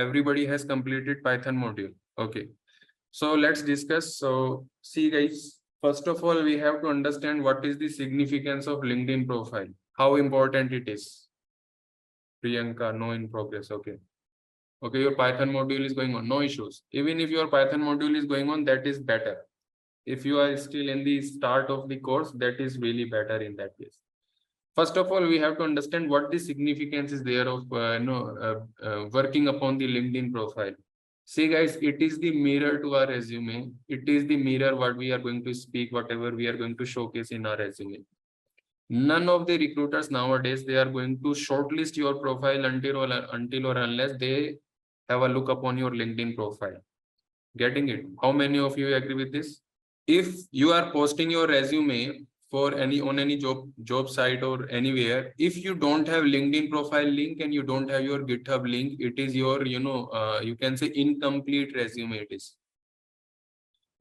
Everybody has completed Python module. Okay. So let's discuss. So see guys, first of all, we have to understand what is the significance of LinkedIn profile, how important it is. Priyanka, no in progress. Okay. Okay, your Python module is going on, no issues. Even if your Python module is going on, that is better. If you are still in the start of the course, that is really better in that case. First of all, we have to understand what the significance is there of working upon the LinkedIn profile. See guys, it is the mirror to our resume. It is the mirror what we are going to speak, whatever we are going to showcase in our resume. None of the recruiters nowadays, they are going to shortlist your profile until or unless they have a look upon your LinkedIn profile. Getting it? How many of you agree with this? If you are posting your resume for any job site or anywhere, if you don't have LinkedIn profile link and you don't have your GitHub link, it is your you can say incomplete resume. It is.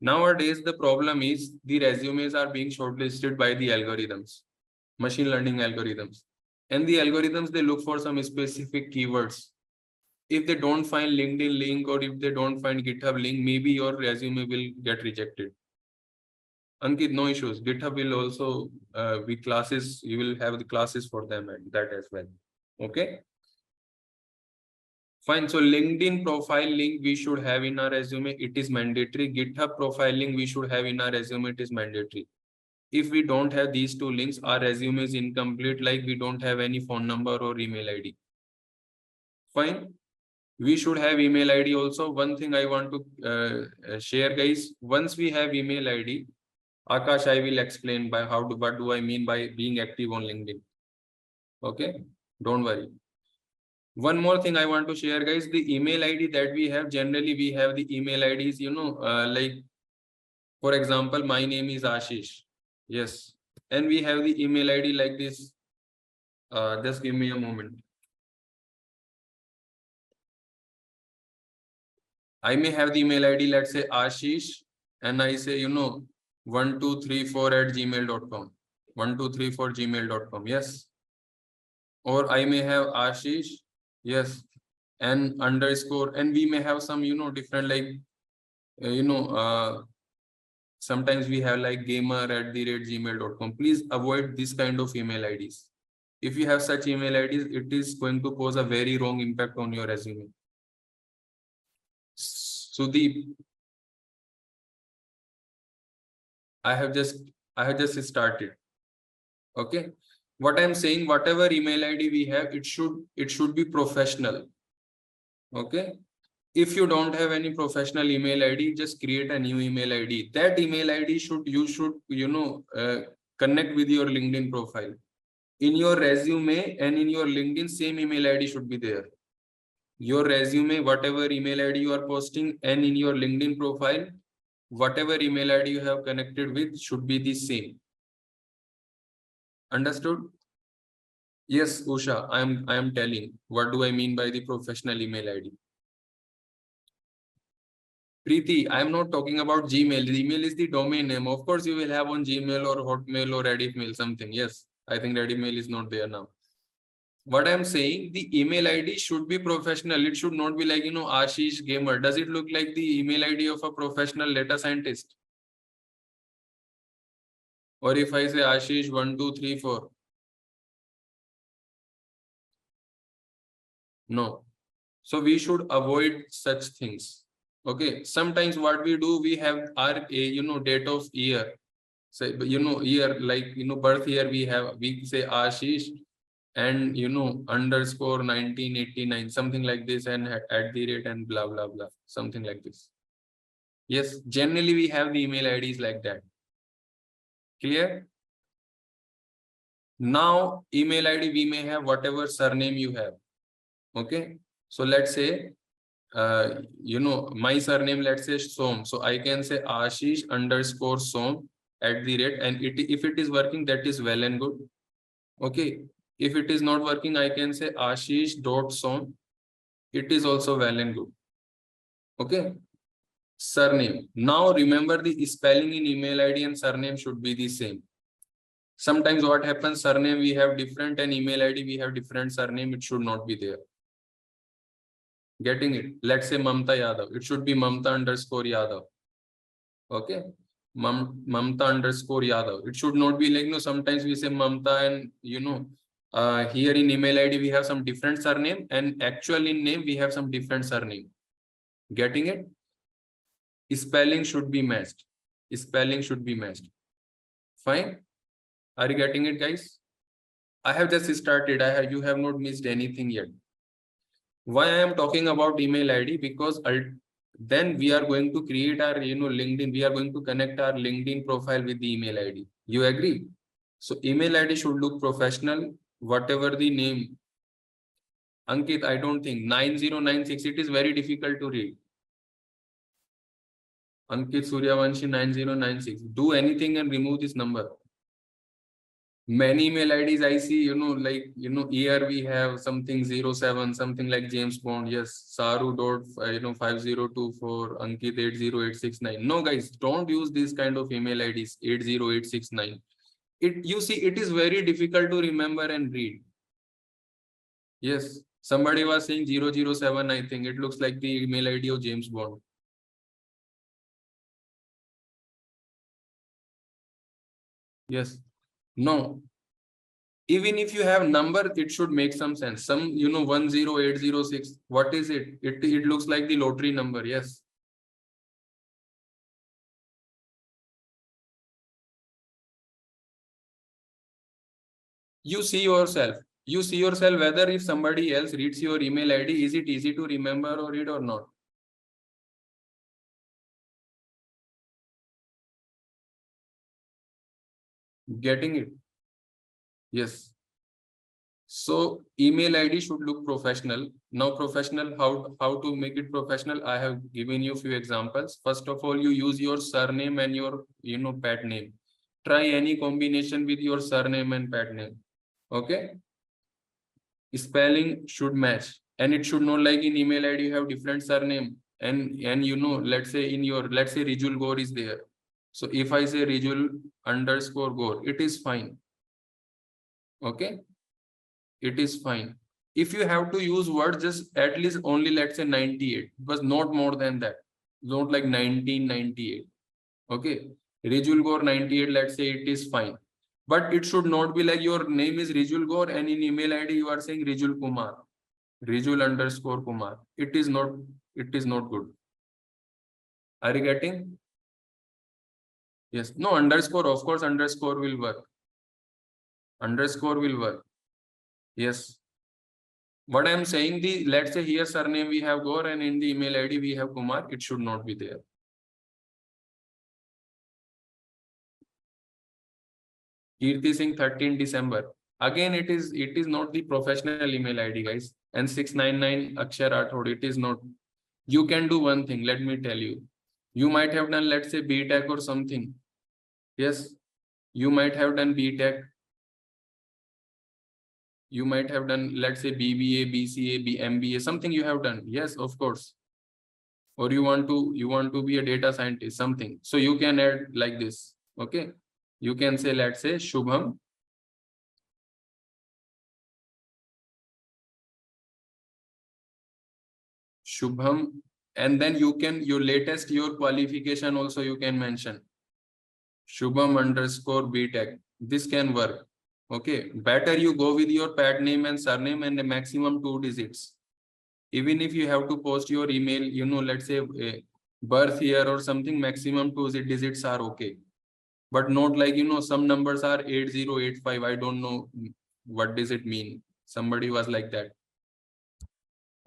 Nowadays the problem is the resumes are being shortlisted by the algorithms, machine learning algorithms, and the algorithms, they look for some specific keywords. If they don't find LinkedIn link or if they don't find GitHub link, maybe your resume will get rejected. Ankit, no issues. GitHub will also be classes. You will have the classes for them and that as well. Okay. Fine. So LinkedIn profile link we should have in our resume. It is mandatory. GitHub profile link we should have in our resume. It is mandatory. If we don't have these two links, our resume is incomplete. Like we don't have any phone number or email ID. Fine. We should have email ID also. One thing I want to share, guys. Once we have email ID, Akash, I will explain by what do I mean by being active on LinkedIn. Okay, don't worry. One more thing I want to share, guys, the email ID that we have, generally we have the email IDs, like, for example, my name is Ashish. Yes. And we have the email ID like this. Just give me a moment. I may have the email ID, let's say Ashish, and I say, 1234@gmail.com. 1234@gmail.com. Yes. Or I may have Ashish, yes, and underscore, and we may have some, different like, sometimes we have like gamer@gmail.com. Please avoid this kind of email IDs. If you have such email IDs, it is going to cause a very wrong impact on your resume. Sudeep, I have just started. Okay. What I'm saying, whatever email ID we have, it should be professional. Okay. If you don't have any professional email ID, just create a new email ID. That email ID should connect with your LinkedIn profile. In your resume and in your LinkedIn, same email ID should be there. Your resume, whatever email ID you are posting, and in your LinkedIn profile, whatever email ID you have connected with should be the same. Understood? Yes, Usha, I am telling. What do I mean by the professional email ID? Preeti, I am not talking about Gmail. Gmail is the domain name. Of course, you will have on Gmail or Hotmail or Redditmail something. Yes, I think Redditmail is not there now. What I am saying, the email ID should be professional. It should not be like, Ashish Gamer. Does it look like the email ID of a professional data scientist? Or if I say Ashish 1234. No. So we should avoid such things. Okay. Sometimes what we do, we have our date of year. So year, like birth year, we say Ashish and underscore 1989, something like this, and at the rate and blah blah blah, something like this. Yes, generally we have the email IDs like that. Clear? Now email ID, we may have whatever surname you have. Okay. So let's say my surname, let's say Som. So I can say Ashish underscore Som at the rate, and if it is working, that is well and good. Okay. If it is not working, I can say Ashish.Som. It is also well and good. Okay. Surname. Now remember, the spelling in email ID and surname should be the same. Sometimes what happens, surname we have different and email ID we have different surname. It should not be there. Getting it? Let's say Mamta Yadav. It should be Mamta underscore Yadav. Okay. Mamta underscore Yadav. It should not be like, no, sometimes we say Mamta and, here in email ID, we have some different surname, and actual in name, we have some different surname. Getting it? Spelling should be matched. Spelling should be matched. Fine. Are you getting it, guys? I have just started. You have not missed anything yet. Why I am talking about email ID? Because then we are going to create our, LinkedIn. We are going to connect our LinkedIn profile with the email ID. You agree? So email ID should look professional, whatever the name. Ankit, I don't think 9096. It is very difficult to read. Ankit Suryavanshi 9096. Do anything and remove this number. Many email IDs I see, here we have something 07, something like James Bond. Yes, Saru dot 5024, Ankit 80869. No, guys, don't use this kind of email IDs 80869. You see, it is very difficult to remember and read. Yes, somebody was saying 007. I think it looks like the email ID of James Bond. Yes. No. Even if you have number, it should make some sense. 10806. What is it? It looks like the lottery number. Yes. You see yourself. You see yourself whether if somebody else reads your email ID, is it easy to remember or read or not? Getting it? Yes. So email ID should look professional. Now professional, how to make it professional? I have given you a few examples. First of all, you use your surname and your pet name. Try any combination with your surname and pet name. Okay. Spelling should match, and it should not like in email ID you have different surname, and let's say Rijul Gore is there. So if I say Rijul underscore Gore, it is fine. Okay. It is fine. If you have to use words, just at least only let's say 98, but not more than that. Not like 1998. Okay. Rijul Gore 98, let's say it is fine. But it should not be like your name is Rijul Gore and in email ID you are saying Rijul Kumar. Rijul underscore Kumar. It is not good. Are you getting? Yes. No, underscore, of course, underscore will work. Underscore will work. Yes. What I am saying, let's say here surname we have Gore and in the email ID we have Kumar, it should not be there. Kirti Singh 13 December. Again, it is not the professional email ID, guys. And 699 Akshar Rathod, it is not. You can do one thing, let me tell you. You might have done, let's say, BTech or something. Yes, you might have done BTech. You might have done, let's say, BBA, BCA, MBA, something you have done. Yes, of course. Or you want to be a data scientist, something. So you can add like this. Okay. You can say, let's say, Shubham. Shubham. And then you can, your qualification also you can mention. Shubham underscore BTech. This can work. Okay. Better you go with your pad name and surname and the maximum 2 digits. Even if you have to post your email, let's say birth year or something, maximum 2 digits are okay. But not like, some numbers are 8085. I don't know what does it mean. Somebody was like that.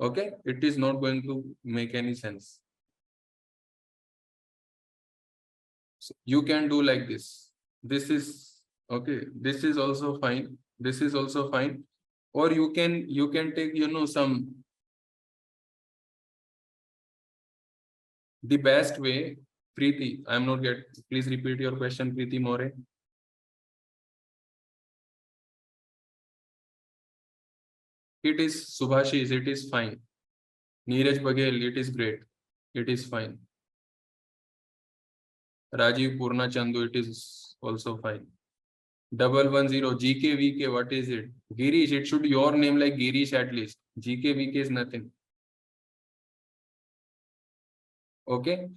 Okay. It is not going to make any sense. So you can do like this. This is okay. This is also fine. This is also fine. Or you can take, some, the best way. Preeti, I'm not get. Please repeat your question, Preeti More. It is Subhashis, it is fine. Neeraj Baghel, it is great. It is fine. Rajiv Purna Chandu, it is also fine. 110 GKVK, what is it? Girish, it should your name like Girish at least. GKVK is nothing. Okay.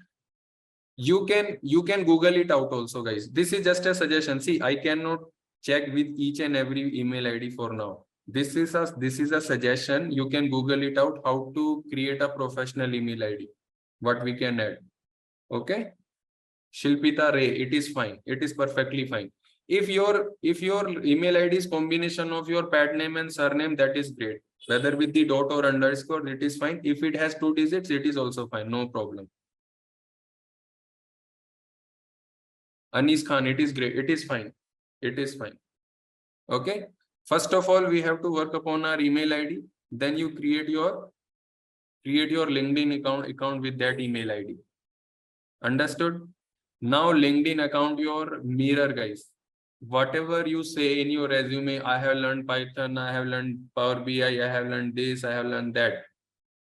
You can Google it out also, guys. This is just a suggestion. See, I cannot check with each and every email ID for now. This is a suggestion. You can Google it out how to create a professional email ID. What we can add. Okay. Shilpita Ray, it is fine. It is perfectly fine. If your email ID is combination of your pad name and surname, that is great. Whether with the dot or underscore, it is fine. If it has 2 digits, it is also fine. No problem. Anis Khan, it is great. It is fine. It is fine. Okay. First of all, we have to work upon our email ID. Then you create your LinkedIn account with that email ID. Understood? Now LinkedIn account your mirror, guys. Whatever you say in your resume, I have learned Python, I have learned Power BI, I have learned this, I have learned that.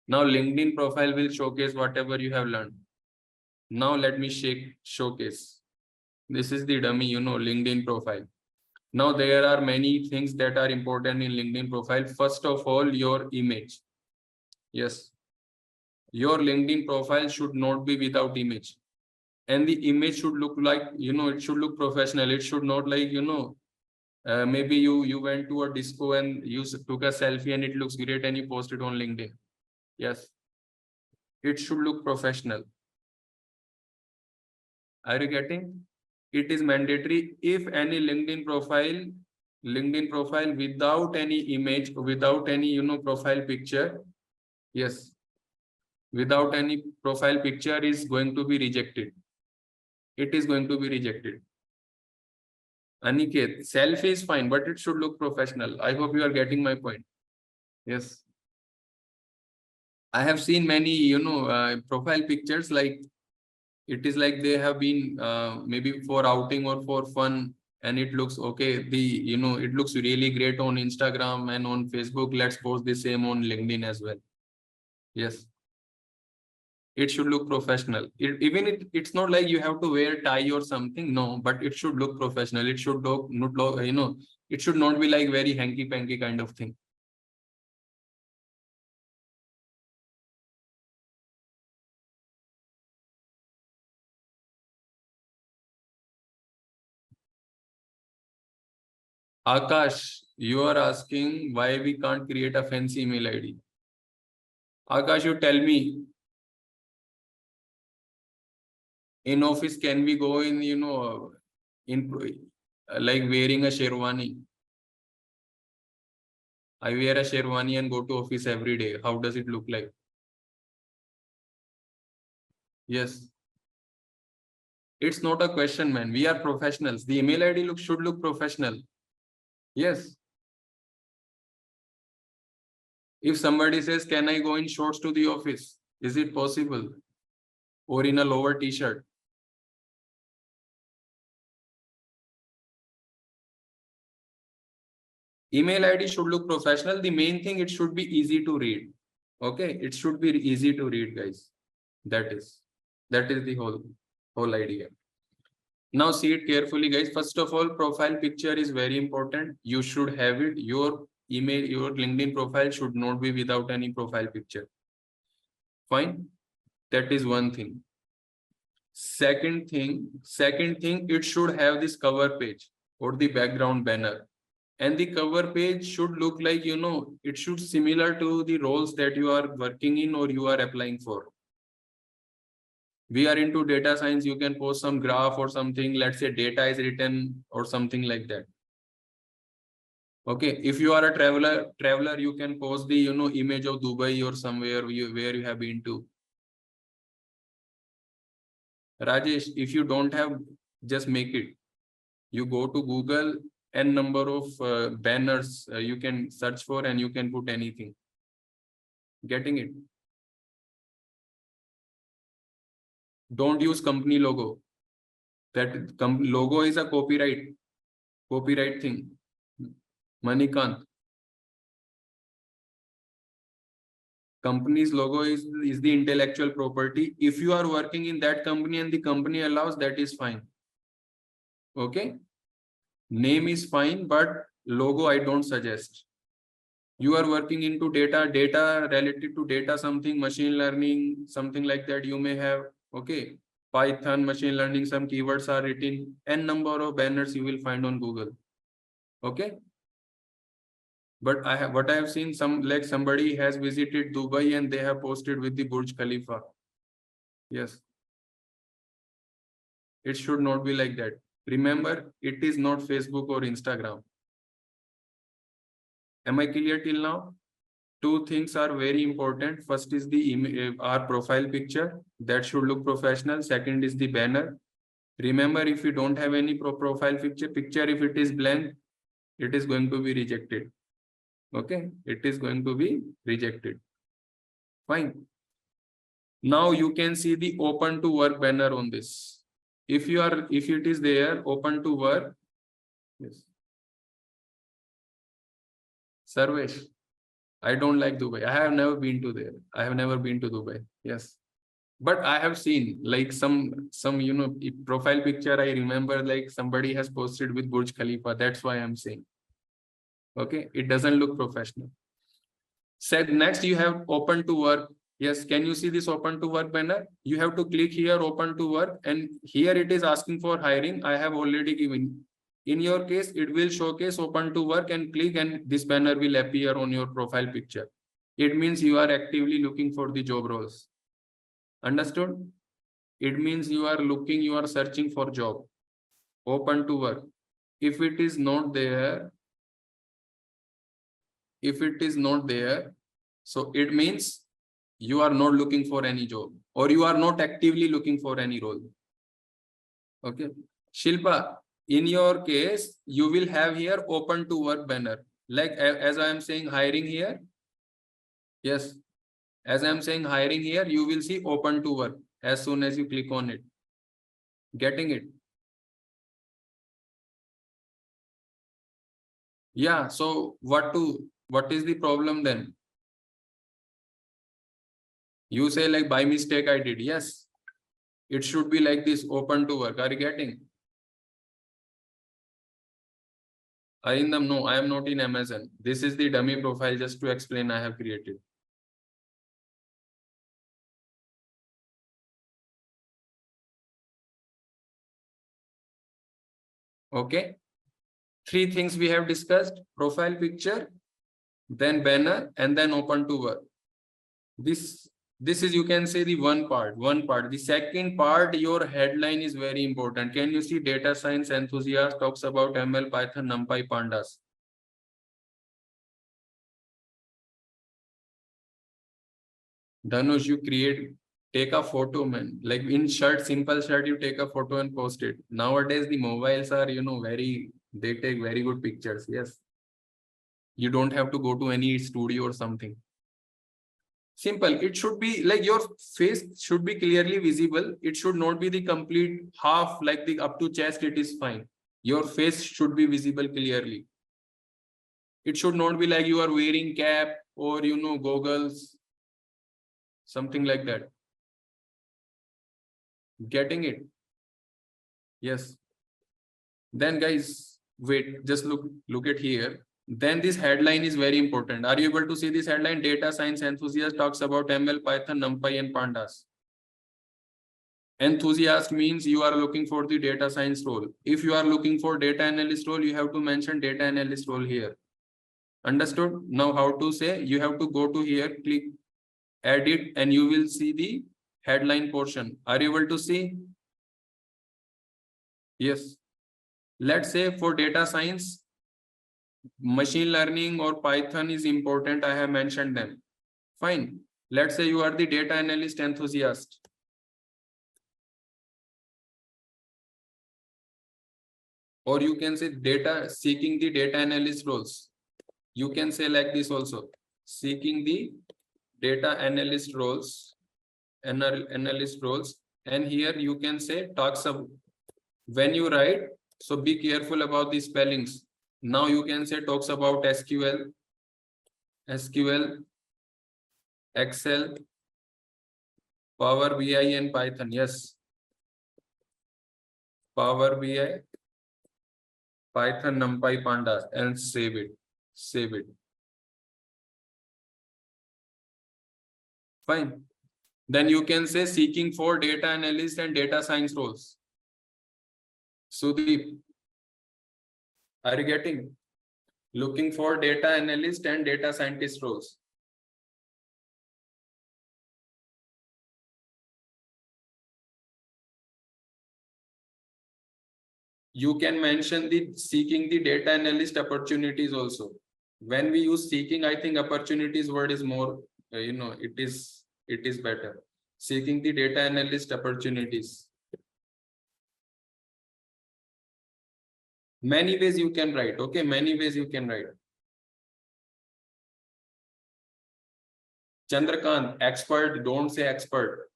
Now LinkedIn profile will showcase whatever you have learned. Now let me showcase. This is the dummy, LinkedIn profile. Now there are many things that are important in LinkedIn profile. First of all, your image. Yes. Your LinkedIn profile should not be without image. And the image should look like, it should look professional. It should not like, maybe you went to a disco and you took a selfie and it looks great and you post it on LinkedIn. Yes. It should look professional. Are you getting? It is mandatory. If any LinkedIn profile without any image, without any, profile picture. Yes. Without any profile picture is going to be rejected. It is going to be rejected. Aniket, selfie is fine, but it should look professional. I hope you are getting my point. Yes. I have seen many, profile pictures like it is like they have been maybe for outing or for fun, and it looks okay. It looks really great on Instagram and on Facebook. Let's post the same on LinkedIn as well. Yes. It should look professional. It's not like you have to wear tie or something. No, but it should look professional. It should look, it should not be like very hanky panky kind of thing. Akash, you are asking why we can't create a fancy email ID. Akash, you tell me, in office, can we go in, in like wearing a sherwani? I wear a sherwani and go to office every day. How does it look like? Yes. It's not a question, man. We are professionals. The email ID should look professional. Yes. If somebody says, can I go in shorts to the office? Is it possible? Or in a lower t-shirt? Email ID should look professional. The main thing, it should be easy to read. Okay, it should be easy to read, guys. That is the whole idea. Now see it carefully, guys. First of all, profile picture is very important. You should have it. Your email, your LinkedIn profile should not be without any profile picture. Fine. That is one thing. Second thing, it should have this cover page or the background banner. And the cover page should look like, it should similar to the roles that you are working in or you are applying for. We are into data science. You can post some graph or something. Let's say data is written or something like that. Okay. If you are a traveler, you can post the, image of Dubai or somewhere where you have been to. Rajesh, if you don't have, just make it. You go to Google, n number of banners you can search for and you can put anything. Getting it? Don't use company logo. That logo is a copyright thing. Manikant. Company's logo is the intellectual property. If you are working in that company and the company allows, that is fine. Okay. Name is fine, but logo I don't suggest. You are working into data related to data, something machine learning, something like that you may have. Okay. Python, machine learning, some keywords are written, n number of banners you will find on Google. Okay. But what I have seen, somebody has visited Dubai and they have posted with the Burj Khalifa. Yes. It should not be like that. Remember, it is not Facebook or Instagram. Am I clear till now? Two things are very important. First is the our profile picture that should look professional. Second is the banner. Remember, if you don't have any profile picture, if it is blank, it is going to be rejected. Okay, it is going to be rejected. Fine. Now you can see the open to work banner on this. If it is there, open to work. Yes. Sarvesh, I don't like Dubai. I have never been to there. I have never been to Dubai. Yes. But I have seen like some profile picture. I remember like somebody has posted with Burj Khalifa. That's why I'm saying. Okay, it doesn't look professional. Said next you have open to work. Yes, can you see this open to work banner? You have to click here open to work, and here it is asking for hiring. I have already given. In your case, it will showcase open to work and click, and this banner will appear on your profile picture. It means you are actively looking for the job roles. Understood? It means you are searching for job. Open to work. If it is not there, so it means you are not looking for any job, or you are not actively looking for any role. Okay. Shilpa, in your case, you will have here open to work banner. Like as I am saying hiring here. Yes. As I am saying hiring here, you will see open to work as soon as you click on it. Getting it? Yeah. So what is the problem then? You say like by mistake I did. Yes. It should be like this, open to work. Are you getting? Arindam, no, I am not in Amazon. This is the dummy profile just to explain I have created. Okay. Three things we have discussed: profile picture, then banner, and then open to work. This is, you can say, the one part. The second part, your headline is very important. Can you see data science enthusiast talks about ML, Python, NumPy, Pandas? Dhanush, take a photo, man. Like in simple shirt, you take a photo and post it. Nowadays, the mobiles are, they take very good pictures. Yes. You don't have to go to any studio or something. Simple. It should be like your face should be clearly visible. It should not be the complete half, like the up to chest. It is fine. Your face should be visible clearly. It should not be like you are wearing cap or, goggles, something like that. Getting it? Yes. Then guys, wait, just look at here. Then this headline is very important. Are you able to see this headline? Data science enthusiast talks about ML, Python, NumPy, and Pandas. Enthusiast means you are looking for the data science role. If you are looking for data analyst role, you have to mention data analyst role here. Understood? Now how to say? You have to go to here, click edit, and you will see the headline portion. Are you able to see? Yes. Let's say for data science, machine learning or Python is important. I have mentioned them. Fine. Let's say you are the data analyst enthusiast. Or you can say seeking the data analyst roles. You can say like this also. Seeking the data analyst roles. Analyst roles. And here you can say talks about. When you write, so be careful about the spellings. Now you can say talks about SQL, Excel, Power BI, and Python. Yes. Power BI, Python, NumPy, Pandas, and save it. Save it. Fine. Then you can say seeking for data analyst and data science roles. Sudeep, are you getting? Looking for data analyst and data scientist roles. You can mention the seeking the data analyst opportunities also. When we use seeking, I think opportunities word is more, it is better. Seeking the data analyst opportunities. Many ways you can write. Okay, many ways you can write. Chandrakant, expert, don't say expert.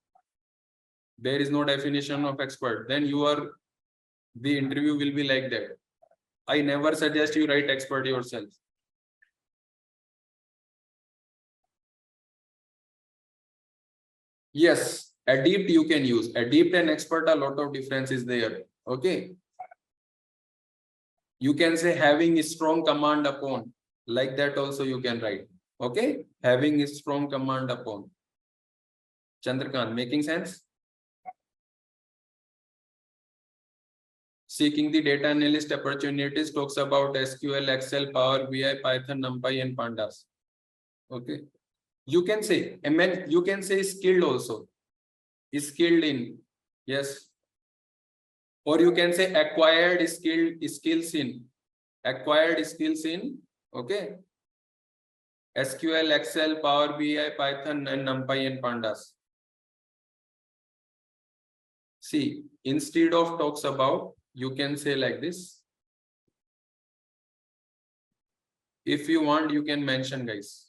There is no definition of expert. Then the interview will be like that. I never suggest you write expert yourself. Yes, adept you can use. Adept and expert, a lot of difference is there. Okay. You can say having a strong command upon. Like that also you can write. Okay. Having a strong command upon. Chandrakant, making sense? Seeking the data analyst opportunities talks about SQL, Excel, Power BI, Python, NumPy, and Pandas. Okay. You can say, you can say skilled also. Skilled in. Yes. Or you can say acquired skills in. Acquired skills in. Okay. SQL, Excel, Power BI, Python, and NumPy and Pandas. See, instead of talks about, you can say like this. If you want, you can mention, guys.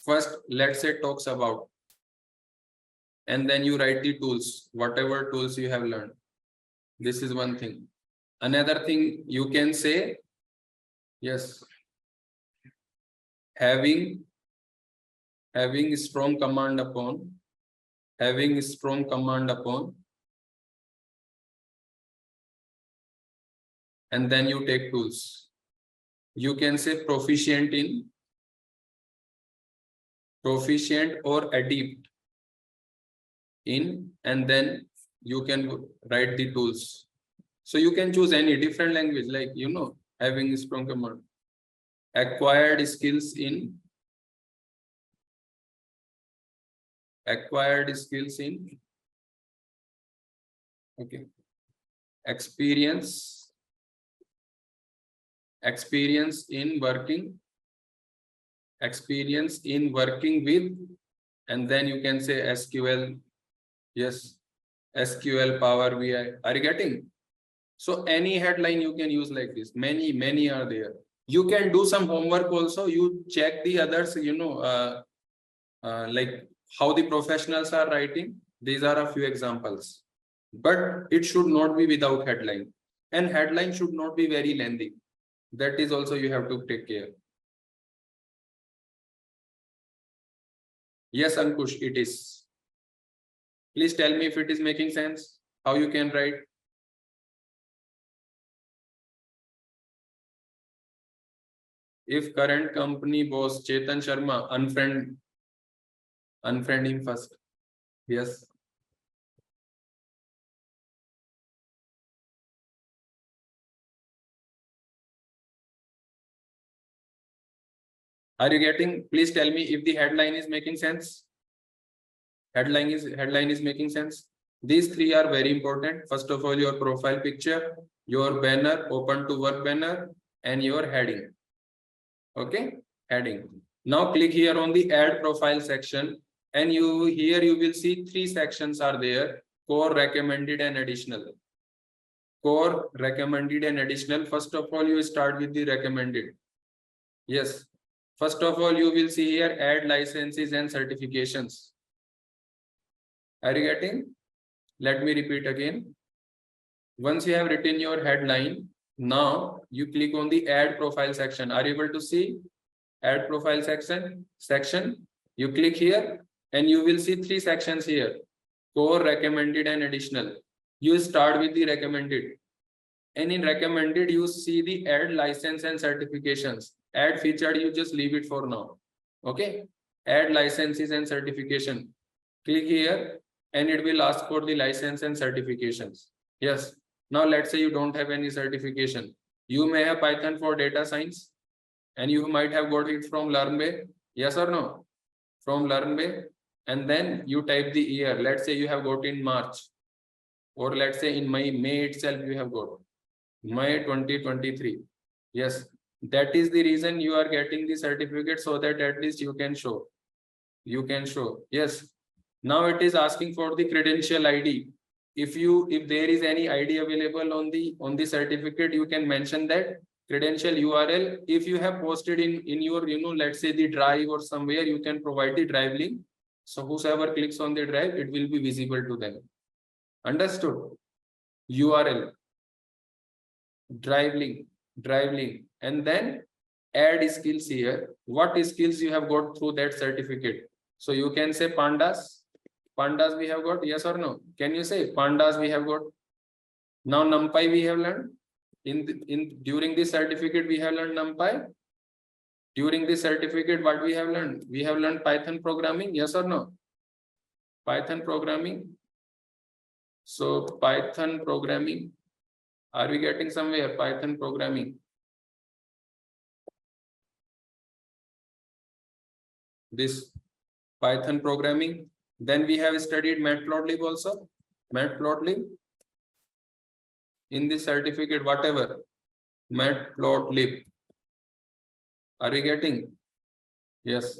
First, let's say talks about. And then you write the tools, whatever tools you have learned. This is one thing. Another thing you can say, yes, having strong command upon, having strong command upon, and then you take tools. You can say proficient in, proficient or adept in, and then you can write the tools. So you can choose any different language, like, having strong command. Acquired skills in, okay. Experience in working with, and then you can say SQL. Yes, SQL, Power BI. Are you getting? So any headline you can use like this. Many are there. You can do some homework also. You check the others, like how the professionals are writing. These are a few examples. But it should not be without headline. And headline should not be very lengthy. That is also you have to take care. Yes, Ankush, it is. Please tell me if it is making sense. How you can write. If current company boss Chetan Sharma, unfriend him first. Yes. Are you getting? Please tell me if the headline is making sense. Headline is making sense. These three are very important. First of all, your profile picture, your banner, open to work banner, and your heading. Okay, heading. Now click here on the add profile section, and here you will see three sections are there: core, recommended, and additional. Core, recommended, and additional. First of all, you start with the recommended. Yes. First of all, you will see here add licenses and certifications. Are you getting? Let me repeat again. Once you have written your headline, now you click on the add profile section. Are you able to see add profile section? You click here and you will see three sections here: core, recommended, and additional. You start with the recommended. And in recommended, you see the add license and certifications. Add featured, you just leave it for now. Okay. Add licenses and certification. Click here and it will ask for the license and certifications. Yes. Now let's say you don't have any certification. You may have Python for data science and you might have got it from Learnbay. Yes or no? From Learnbay. And then you type the year. Let's say you have got in March, or let's say in May itself you have got May 2023. Yes, that is the reason you are getting the certificate, so that at least you can show. Yes. Now it is asking for the credential ID. If there is any ID available on the certificate, you can mention that credential URL. If you have posted in your, let's say the drive or somewhere, you can provide the drive link. So whosoever clicks on the drive, it will be visible to them. Understood? URL, drive link, and then add skills here. What skills you have got through that certificate? So you can say pandas we have got, yes or no? Can you say pandas we have got? Now NumPy we have learned. During this certificate we have learned NumPy. During this certificate, what we have learned? We have learned Python programming, yes or no? Python programming. So Python programming. Are we getting somewhere? Python programming. This Python programming. Then we have studied Matplotlib also. Matplotlib. In this certificate, whatever. Matplotlib. Are we getting? Yes.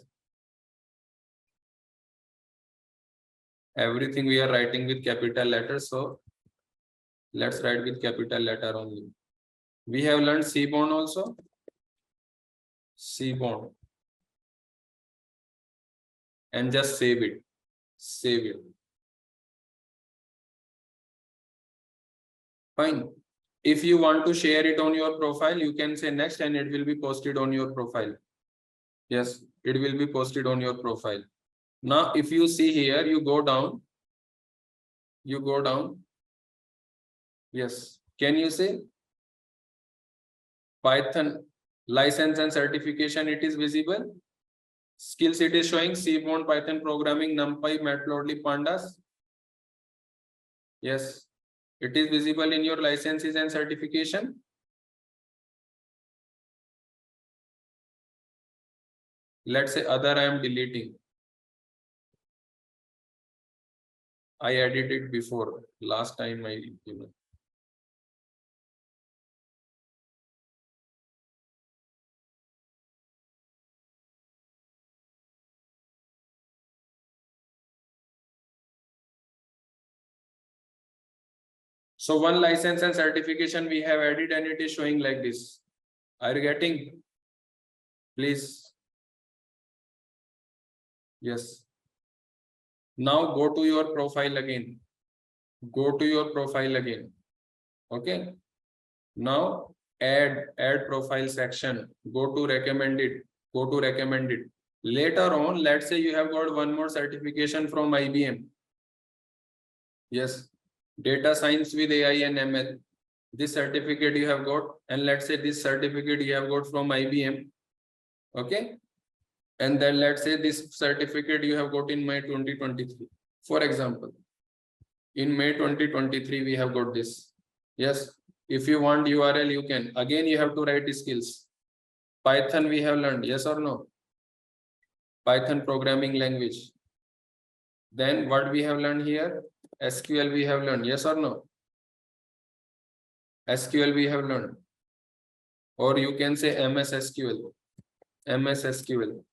Everything we are writing with capital letters. So let's write with capital letter only. We have learned Seaborn also. Seaborn. And just save it. Save it. Fine. If you want to share it on your profile, you can say next and it will be posted on your profile. Yes, it will be posted on your profile. Now, if you see here, you go down. Yes. Can you say Python license and certification? It is visible. Skills it is showing Seaborn, Python programming, NumPy, Matplotlib, pandas. Yes. It is visible in your licenses and certification. Let's say other I am deleting. I added it before. Last time I So one license and certification we have added and it is showing like this. Are you getting? Please. Yes. Now go to your profile again. Okay. Now add profile section. Go to recommended. Later on, let's say you have got one more certification from IBM. Yes. Data science with AI and ML. This certificate you have got, and let's say this certificate you have got from IBM. Okay. And then let's say this certificate you have got in May 2023. For example, in May 2023, we have got this. Yes. If you want URL, you can. Again, you have to write skills. Python we have learned, yes or no? Python programming language. Then what we have learned here? SQL we have learned, yes or no? SQL we have learned. Or you can say MS SQL. MS SQL.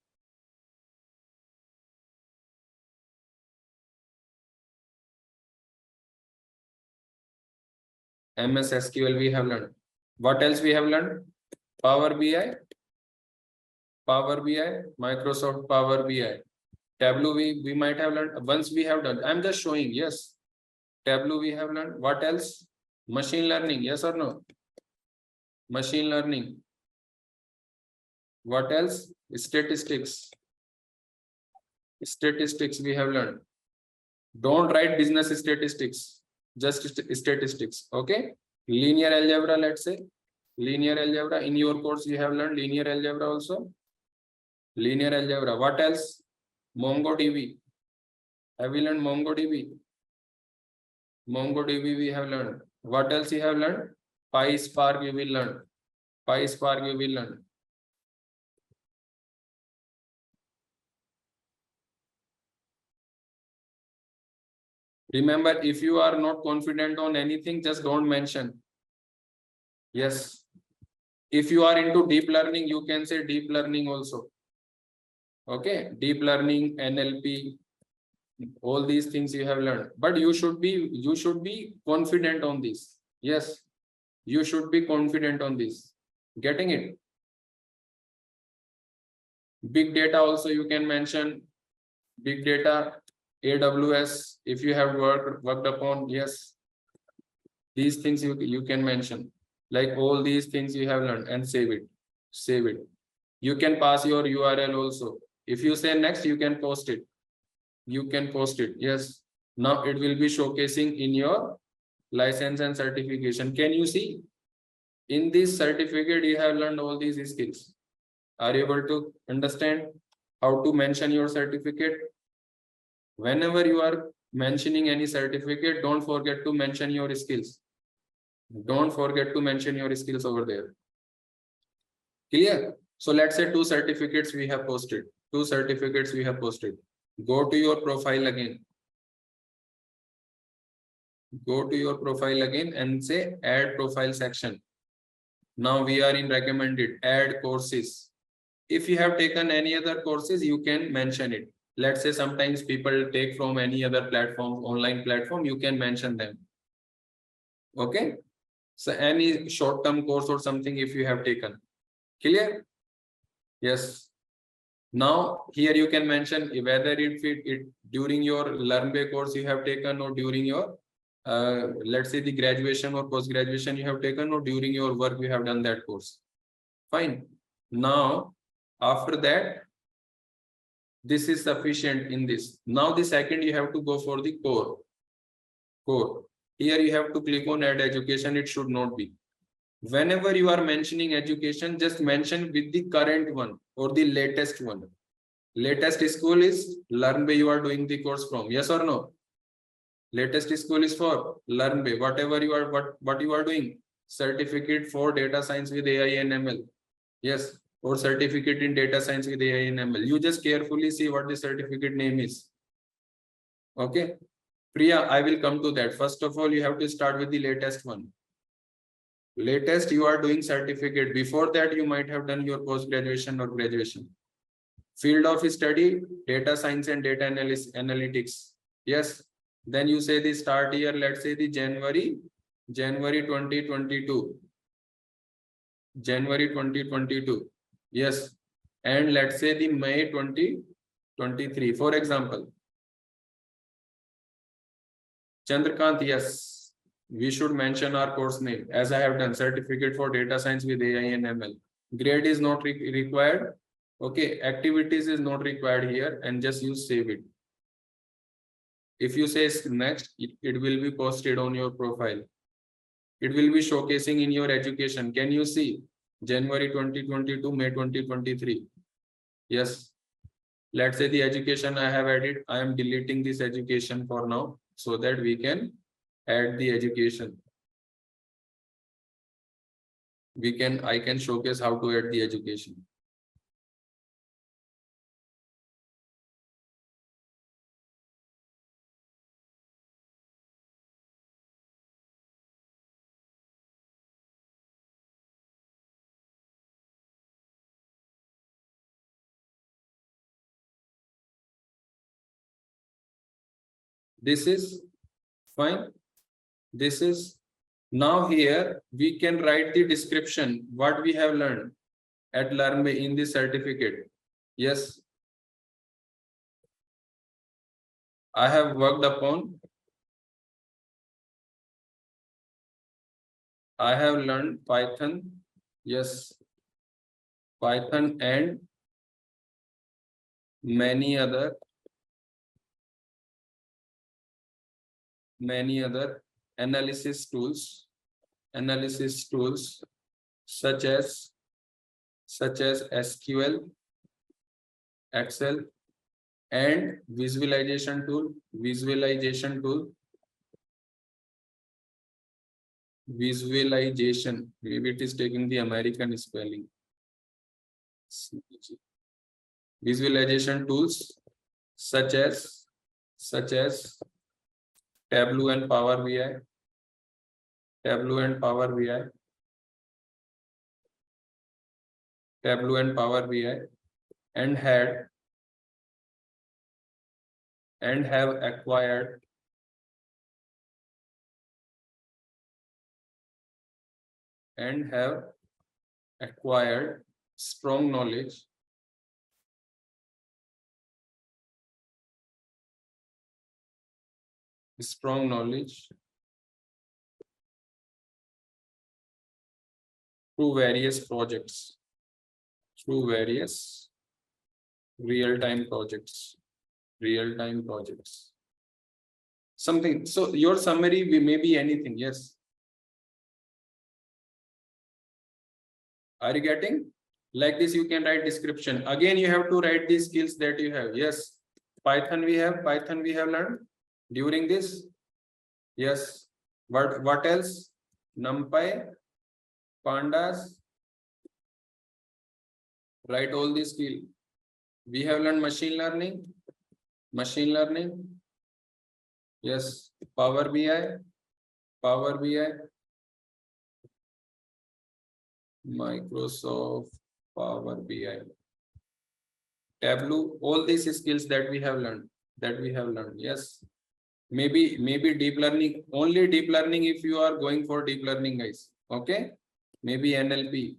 MS SQL we have learned. What else we have learned? Power BI. Microsoft Power BI. Tableau we might have learned. Once we have done. I'm just showing, yes. Tableau we have learned. What else? Machine learning, yes or no? Machine learning. What else? Statistics. Statistics we have learned. Don't write business statistics. Just statistics. Okay. Linear algebra, let's say. Linear algebra. In your course, you have learned linear algebra also. Linear algebra. What else? MongoDB. Have we learned MongoDB? MongoDB we have learned. What else you have learned? PySpark you will learn. PySpark you will learn. Remember, if you are not confident on anything, just don't mention. Yes. If you are into deep learning, you can say deep learning also. Okay, deep learning, NLP, all these things you have learned. But you should be confident on this. Yes, you should be confident on this. Getting it? Big data also you can mention. Big data, AWS, if you have worked upon, yes. These things you can mention. Like all these things you have learned and save it. Save it. You can pass your URL also. If you say next, you can post it. You can post it. Yes. Now it will be showcasing in your license and certification. Can you see? In this certificate, you have learned all these skills. Are you able to understand how to mention your certificate? Whenever you are mentioning any certificate, don't forget to mention your skills. Don't forget to mention your skills over there. Clear? So let's say 2 certificates we have posted. 2 certificates we have posted. Go to your profile again. Go to your profile again and say add profile section. Now we are in recommended, add courses. If you have taken any other courses, you can mention it. Let's say sometimes people take from any other platform, online platform, you can mention them. Okay. So any short-term course or something if you have taken. Clear? Yes. Now here you can mention whether it during your Learnbay course you have taken or during your let's say the graduation or post-graduation you have taken or during your work you have done that course. Fine. Now after that, this is sufficient in this. Now the second you have to go for the core. Core. Here you have to click on add education. It should not be. Whenever you are mentioning education, just mention with the current one or the latest one. Latest school is Learnbay you are doing the course from. Yes or no? Latest school is for Learnbay. Whatever you are, what you are doing. Certificate for data science with AI and ML. Yes. Or certificate in data science with AI and ML. You just carefully see what the certificate name is. Okay. Priya, I will come to that. First of all, you have to start with the latest one. Latest, you are doing certificate. Before that, you might have done your post-graduation or graduation. Field of study, data science and data analytics. Yes. Then you say the start year, let's say the January 2022. January 2022. Yes. And let's say the May 2023. For example. Chandrakant, yes. We should mention our course name as I have done. Certificate for data science with AI and ML. Grade is not required. Okay. Activities is not required here and just use save it. If you say next, it will be posted on your profile. It will be showcasing in your education. Can you see? January 2022, May 2023. Yes. Let's say the education I have added. I am deleting this education for now so that we can add the education. I can showcase how to add the education. This is fine. This is now here we can write the description what we have learned at Learnbay in this certificate. Yes. I have worked upon. I have learned Python. Yes. Python and many other analysis tools such as SQL, Excel, and visualization tool. Maybe it is taking the American spelling. Visualization tools such as Tableau and Power BI. Tableau and Power BI, and have acquired strong knowledge through various projects, real-time projects. Something. So your summary may be anything. Yes. Are you getting? Like this, you can write description. Again, you have to write the skills that you have. Yes. Python we have learned during this. Yes. What else? NumPy, pandas. Write all these skills. We have learned machine learning. Yes. Power BI. Microsoft Power BI. Tableau. All these skills that we have learned. Yes. Maybe deep learning. Only deep learning if you are going for deep learning, guys. Okay. Maybe NLP,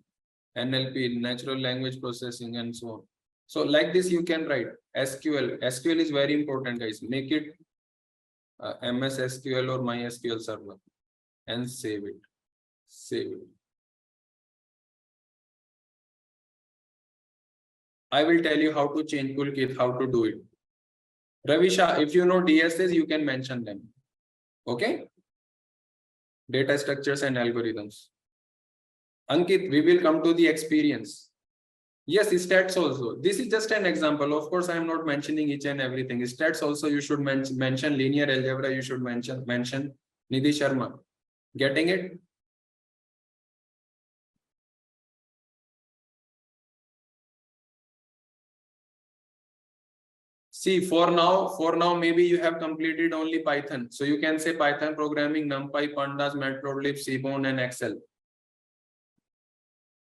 natural language processing, and so on. So like this, you can write SQL. SQL is very important, guys. Make it MS SQL or MySQL server and save it. I will tell you how to change toolkit, how to do it. Ravisha, if you know DSS, you can mention them. Okay. Data structures and algorithms. Ankit, we will come to the experience. Yes, stats also. This is just an example. Of course, I am not mentioning each and everything. Stats also you should mention linear algebra. You should mention Nidhi Sharma. Getting it? See, for now, maybe you have completed only Python. So you can say Python programming, NumPy, Pandas, Matplotlib, Seaborn, and Excel.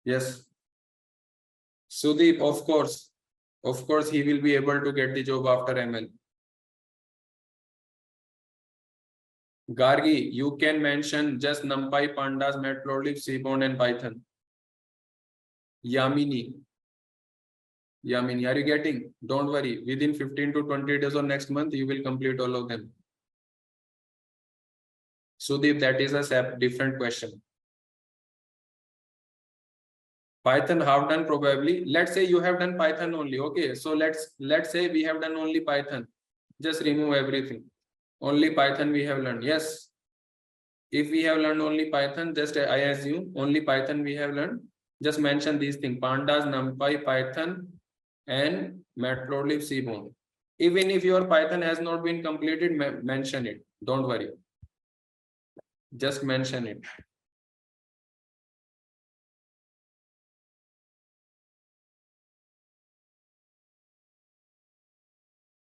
Yes. Sudeep, of course, he will be able to get the job after ML. Gargi, you can mention just NumPy, Pandas, Matplotlib, Seaborn, and Python. Yamini, are you getting? Don't worry. Within 15 to 20 days or next month, you will complete all of them. Sudeep, that is a different question. Python have done probably. Let's say you have done Python only. Okay, so let's say we have done only Python. Just remove everything. Only Python we have learned. Yes. If we have learned only Python, just I assume only Python we have learned. Just mention these things: Pandas, NumPy, Python, and Matplotlib, Seaborn. Even if your Python has not been completed, mention it. Don't worry. Just mention it.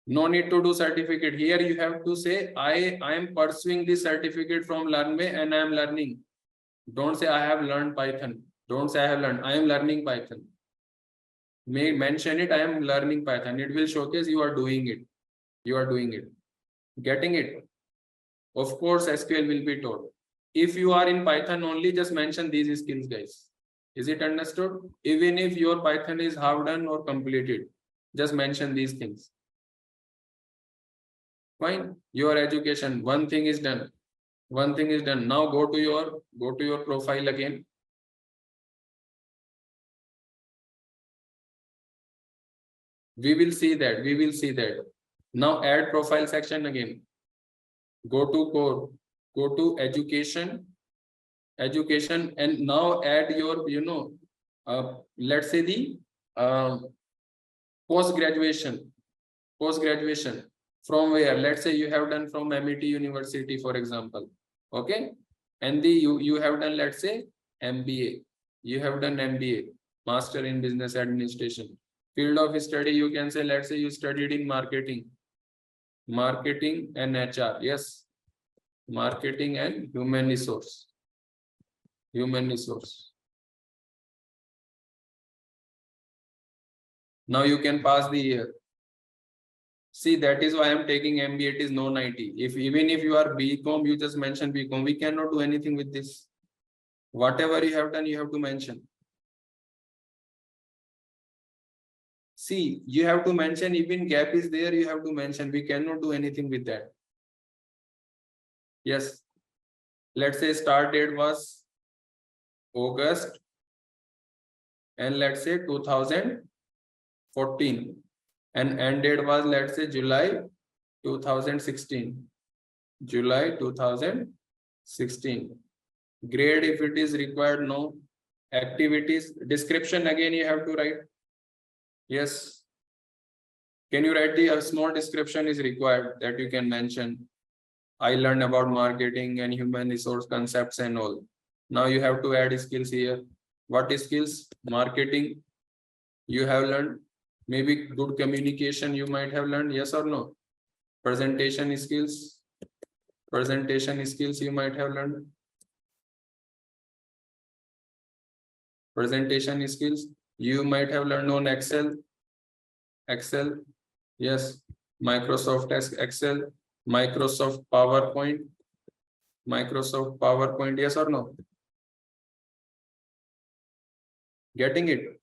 No need to do certificate. Here you have to say, I am pursuing this certificate from Learnbay and I am learning. Don't say I have learned Python. Don't say I have learned. I am learning Python. May mention it. I am learning Python. It will showcase you are doing it. Getting it? Of course, SQL will be taught. If you are in Python only, just mention these skills, guys. Is it understood? Even if your Python is half done or completed, just mention these things. Fine. Your education, one thing is done. Now go to your profile again. We will see that. Now add profile section again. Go to core, go to education, education, and now add your, let's say the post graduation. From where? Let's say you have done from MIT University, for example. Okay, and you have done, let's say, MBA. You have done MBA, Master in Business Administration. Field of study, you can say, let's say you studied in marketing and HR. Yes, marketing and human resource. Now you can pass the year. See, that is why I'm taking MBA. It is no 90. Even if you are BCom, you just mention BCom. We cannot do anything with this. Whatever you have done, you have to mention. See, you have to mention. Even gap is there, you have to mention. We cannot do anything with that. Yes. Let's say start date was August, and let's say 2014, and end date was, let's say, July 2016. July 2016. Grade, if it is required, no. Activities, description, again you have to write. Yes. Can you write a small description is required that you can mention? I learned about marketing and human resource concepts and all. Now you have to add skills here. What is skills? Marketing, you have learned. Maybe good communication you might have learned, yes or no? Presentation skills you might have learned. Presentation skills you might have learned on Excel, yes. Microsoft Excel, Microsoft PowerPoint, yes or no? Getting it?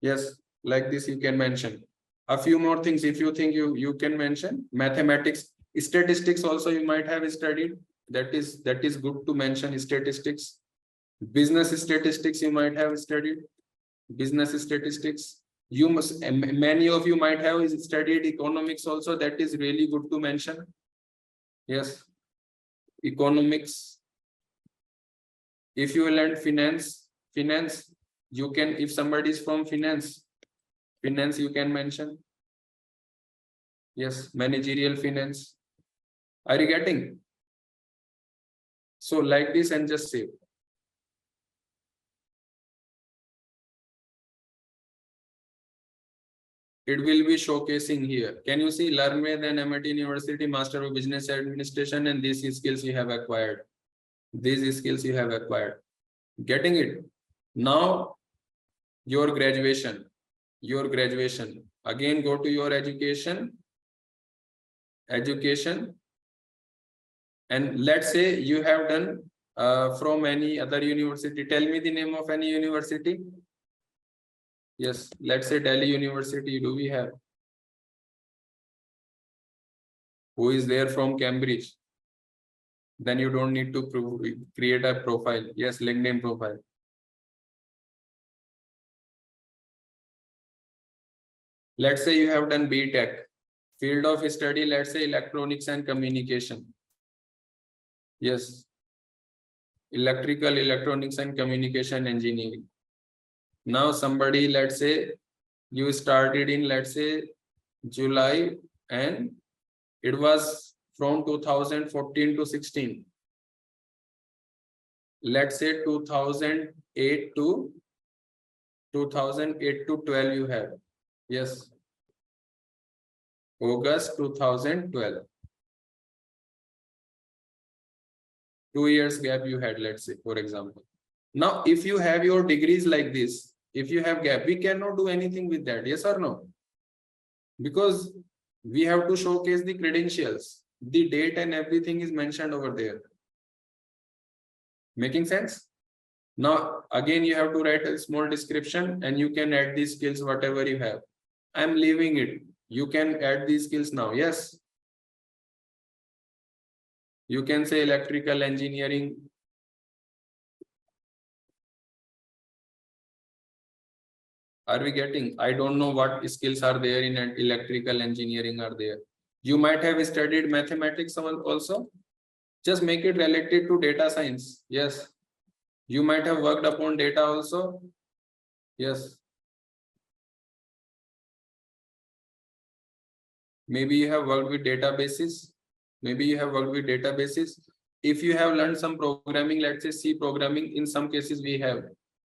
Yes, like this you can mention. A few more things if you think you can mention. Mathematics, statistics also you might have studied. That is good to mention. Statistics. Business statistics you might have studied. Business statistics. Many of you might have studied economics also. That is really good to mention. Yes, economics. If you learn finance, you can, if somebody is from finance you can mention. Yes, managerial finance. Are you getting? So like this and just save. It will be showcasing here. Can you see Learnbay, then MIT University, Master of Business Administration, and these skills you have acquired. Getting it? Now your graduation. Again, go to your education, and let's say you have done from any other university. Tell me the name of any university. Yes, let's say Delhi University. Do we have? Who is there from Cambridge? Then you don't need to create a profile. Yes, LinkedIn profile. Let's say you have done BTech. Field of study, let's say electronics and communication. Yes, electrical, electronics and communication engineering. Now somebody, let's say you started in, let's say, July, and it was from 2014 to 16. Let's say 2008 to 12 you have. Yes, August 2012. 2 years gap you had, let's say, for example. Now, if you have your degrees like this, if you have gap, we cannot do anything with that. Yes or no? Because we have to showcase the credentials. The date and everything is mentioned over there. Making sense? Now, again, you have to write a small description and you can add these skills, whatever you have. I'm leaving it. You can add these skills now. Yes. You can say electrical engineering. Are we getting? I don't know what skills are there in electrical engineering are there. You might have studied mathematics also. Just make it related to data science. Yes. You might have worked upon data also. Yes. Maybe you have worked with databases. Maybe you have worked with databases. If you have learned some programming, let's say C programming, in some cases we have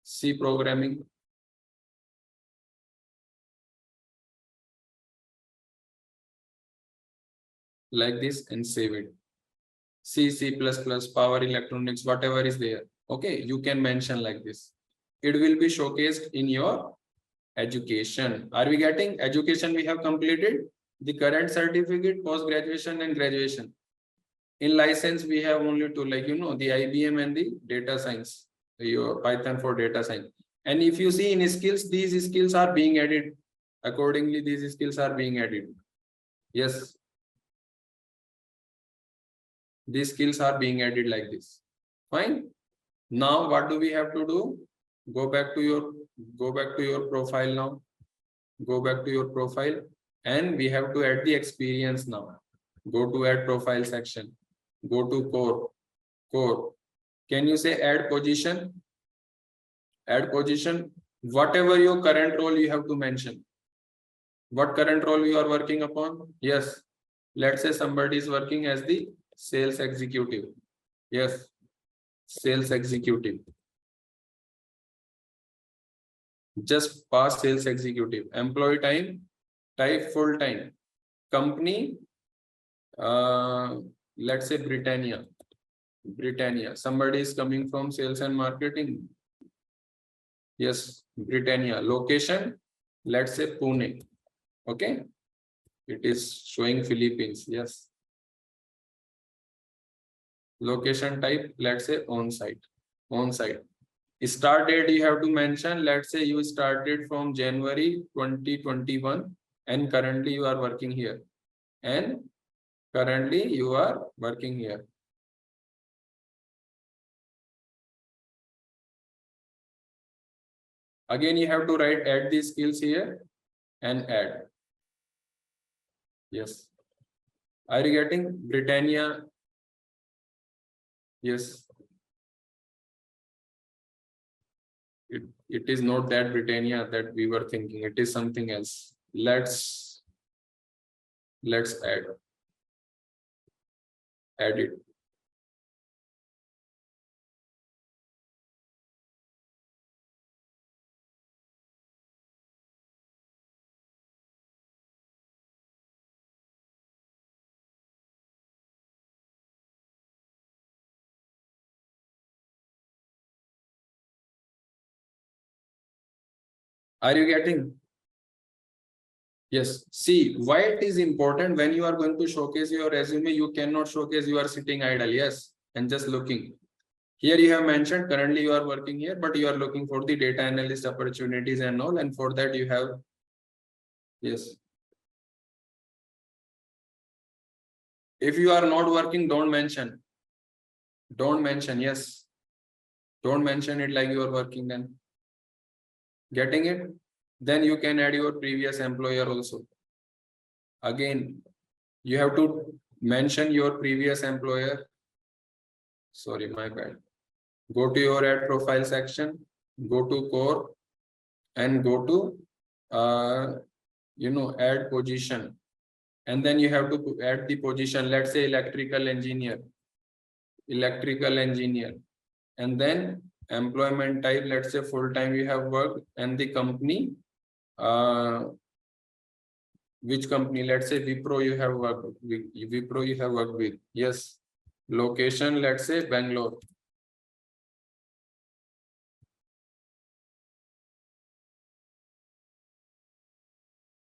C programming. Like this and save it. C, C++, power electronics, whatever is there. Okay, you can mention like this. It will be showcased in your education. Are we getting? Education we have completed. The current certificate, post graduation and graduation. In license we have only two, like the IBM and the data science, your Python for data science. And if you see in skills, these skills are being added. Accordingly, these skills are being added. Yes, these skills are being added like this. Fine. Now what do we have to do? Go back to your profile now. Go back to your profile, and we have to add the experience now. Go to add profile section. Go to core. Can you say add position? Add position. Whatever your current role you have to mention. What current role you are working upon? Yes. Let's say somebody is working as the sales executive. Yes. Sales executive. Just pass sales executive. Employee type full time. Company, let's say Britannia. Somebody is coming from sales and marketing. Yes, Britannia. Location, let's say Pune. Okay. It is showing Philippines. Yes. Location type, let's say on-site. Start date you have to mention. Let's say you started from January 2021 and currently you are working here. Again, you have to write add these skills here and add. Yes. Are you getting? Britannia? Yes. It is not that Britannia that we were thinking. It is something else. Let's add it. Are you getting? Yes. See, why it is important when you are going to showcase your resume, you cannot showcase you are sitting idle. Yes. And just looking. Here you have mentioned currently you are working here, but you are looking for the data analyst opportunities and all. And for that you have, yes. If you are not working, don't mention. Don't mention. Yes. Don't mention it like you are working then. Getting it? Then you can add your previous employer also. Again, you have to mention your previous employer. Sorry, my bad. Go to your add profile section, go to core and go to add position. And then you have to add the position, let's say electrical engineer. And then employment type, let's say full-time you have worked, and the company, which company? Let's say Wipro you have worked with. Yes. Location, let's say Bangalore.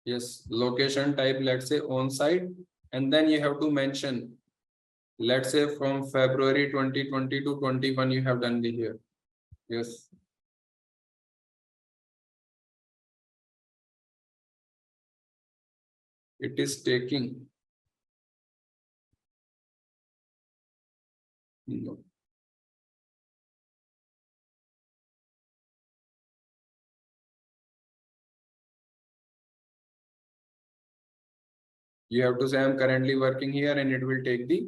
Yes. Location type, let's say on-site, and then you have to mention, let's say from February 2020 to 21 you have done the here. Yes. It is taking. No. You have to say I'm currently working here and it will take the,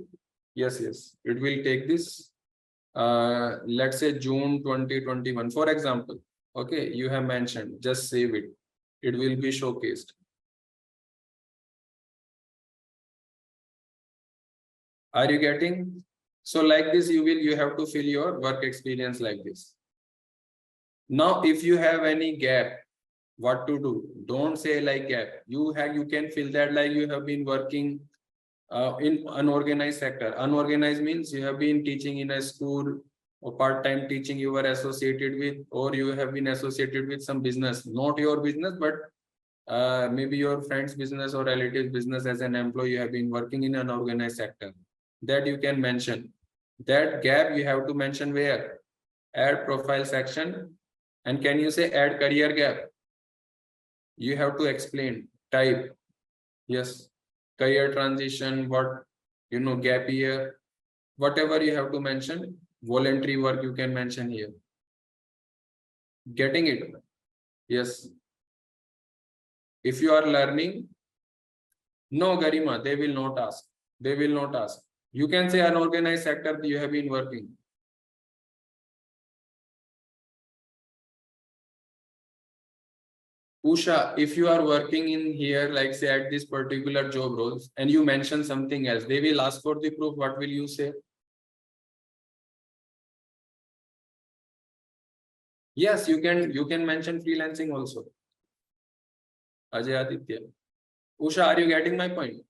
yes, it will take this let's say June 2021, for example. Okay, you have mentioned, just save it. It will be showcased. Are you getting? So like this, you have to fill your work experience like this. Now, if you have any gap, what to do? Don't say like gap. You can fill that like you have been working in unorganized sector. Unorganized means you have been teaching in a school or part-time teaching you were associated with, or you have been associated with some business, not your business, but maybe your friend's business or relative's business. As an employee, you have been working in an organized sector. That you can mention. That gap you have to mention where? Add profile section. And can you say add career gap? You have to explain, type. Yes, career transition, what, gap year, whatever you have to mention. Voluntary work you can mention here. Getting it? Yes. If you are learning, no, Garima, they will not ask. They will not ask. You can say unorganized sector you have been working. Usha, if you are working in here, like say at this particular job roles, and you mention something else, they will ask for the proof. What will you say? Yes, you can mention freelancing also. Ajay Aditya. Usha, are you getting my point?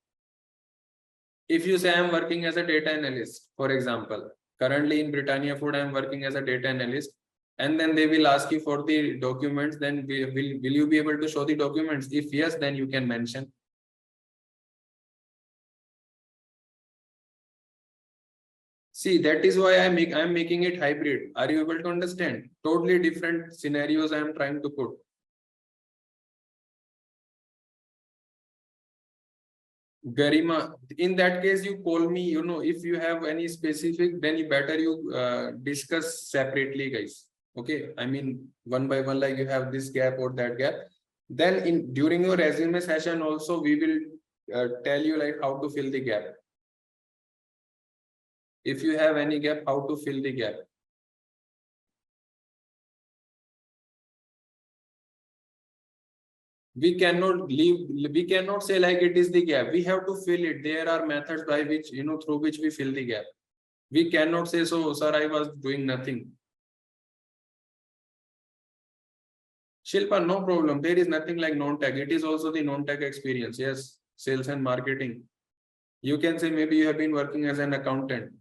If you say I am working as a data analyst, for example, currently in Britannia Food, I am working as a data analyst, and then they will ask you for the documents, then will you be able to show the documents? If yes, then you can mention. See, that is why I'm making it hybrid. Are you able to understand? Totally different scenarios I am trying to put. Garima, in that case, you call me, if you have any specific, then you better discuss separately, guys. Okay. I mean, one by one, like you have this gap or that gap. Then during your resume session also, we will tell you like how to fill the gap. If you have any gap, how to fill the gap. We cannot say like it is the gap. We have to fill it. There are methods by which, through which we fill the gap. We cannot say, so, sir, I was doing nothing. Shilpa, no problem. There is nothing like non-tech. It is also the non-tech experience. Yes, sales and marketing. You can say maybe you have been working as an accountant.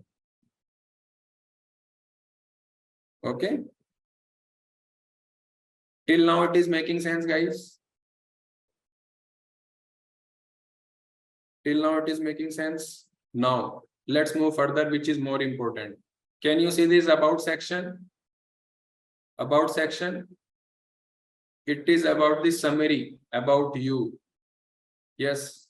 Okay. Till now it is making sense, guys. Till now it is making sense. Now let's move further, which is more important. Can you see this about section? About section. It is about the summary about you. Yes.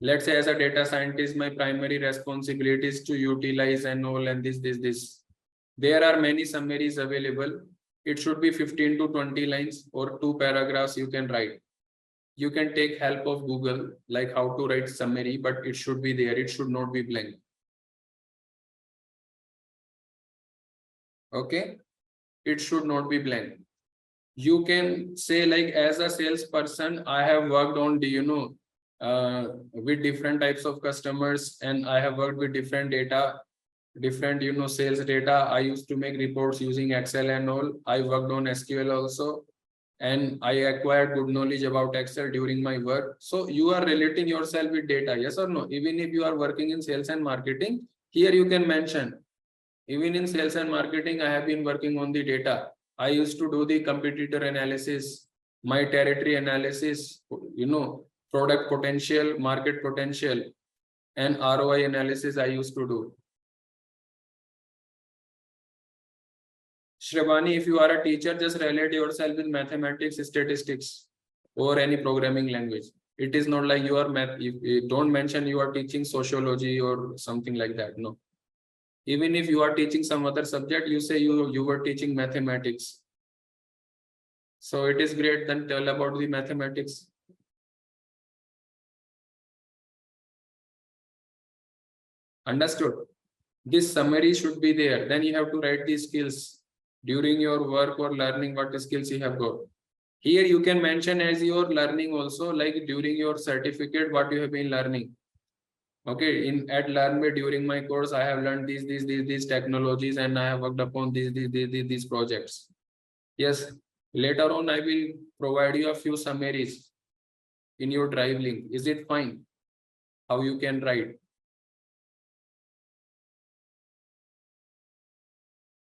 Let's say as a data scientist, my primary responsibility is to utilize and all and this. There are many summaries available. It should be 15 to 20 lines or 2 paragraphs you can write. You can take help of Google, like how to write summary, but it should be there. It should not be blank. Okay. It should not be blank. You can say like as a salesperson, I have worked on the, with different types of customers, and I have worked with different data, different, sales data. I used to make reports using Excel and all. I worked on SQL also, and I acquired good knowledge about Excel during my work. So you are relating yourself with data, yes or no? Even if you are working in sales and marketing, here you can mention, even in sales and marketing, I have been working on the data. I used to do the competitor analysis, my territory analysis, product potential, market potential, and ROI analysis I used to do. Shravani, if you are a teacher, just relate yourself with mathematics, statistics, or any programming language. It is not like you are math. You don't mention you are teaching sociology or something like that. No. Even if you are teaching some other subject, you say you were teaching mathematics. So it is great. Then tell about the mathematics. Understood? This summary should be there. Then you have to write these skills during your work or learning, what skills you have got. Here you can mention as your learning also, like during your certificate, what you have been learning. Okay, at Learnbay during my course, I have learned these technologies, and I have worked upon these projects. Yes, later on I will provide you a few summaries in your drive link. Is it fine? How you can write?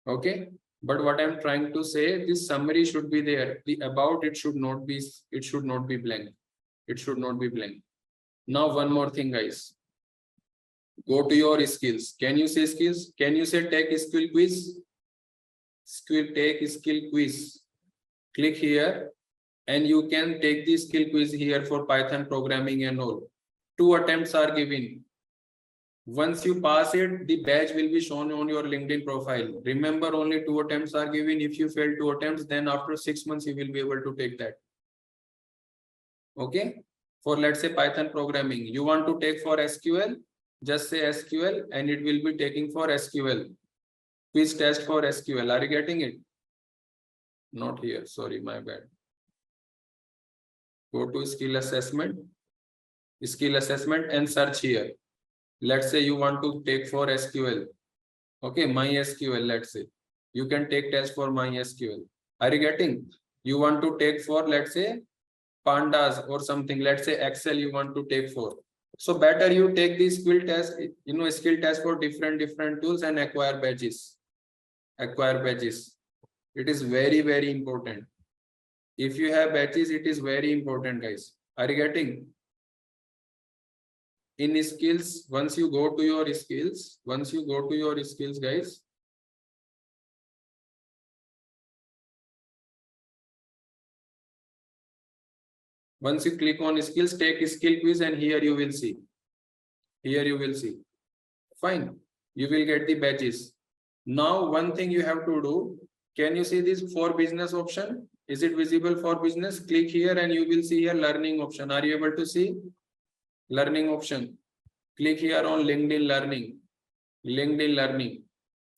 Okay, but what I'm trying to say, this summary should be there. The about it should not be blank. It should not be blank. Now one more thing, guys. Go to your skills. Can you say skills? Can you say take skill quiz? Take skill quiz. Click here and you can take the skill quiz here for Python programming and all. 2 attempts are given. Once you pass it, the badge will be shown on your LinkedIn profile. Remember, only 2 attempts are given. If you fail 2 attempts, then after 6 months, you will be able to take that. Okay. For let's say Python programming, you want to take for SQL, just say SQL and it will be taking for SQL. Quiz test for SQL. Are you getting it? Not here. Sorry, my bad. Go to skill assessment and search here. Let's say you want to take for SQL. Okay, MySQL, let's say. You can take test for MySQL. Are you getting? You want to take for, let's say, pandas or something. Let's say Excel you want to take for. So better you take the skill test, skill test for different tools and acquire badges. It is very, very important. If you have badges, it is very important, guys. Are you getting? In skills, once you go to your skills, guys, once you click on skills, take skill quiz, and here you will see. Fine. You will get the badges. Now, one thing you have to do, can you see this for business option? Is it visible for business? Click here and you will see here learning option. Are you able to see? Learning option. Click here on LinkedIn Learning.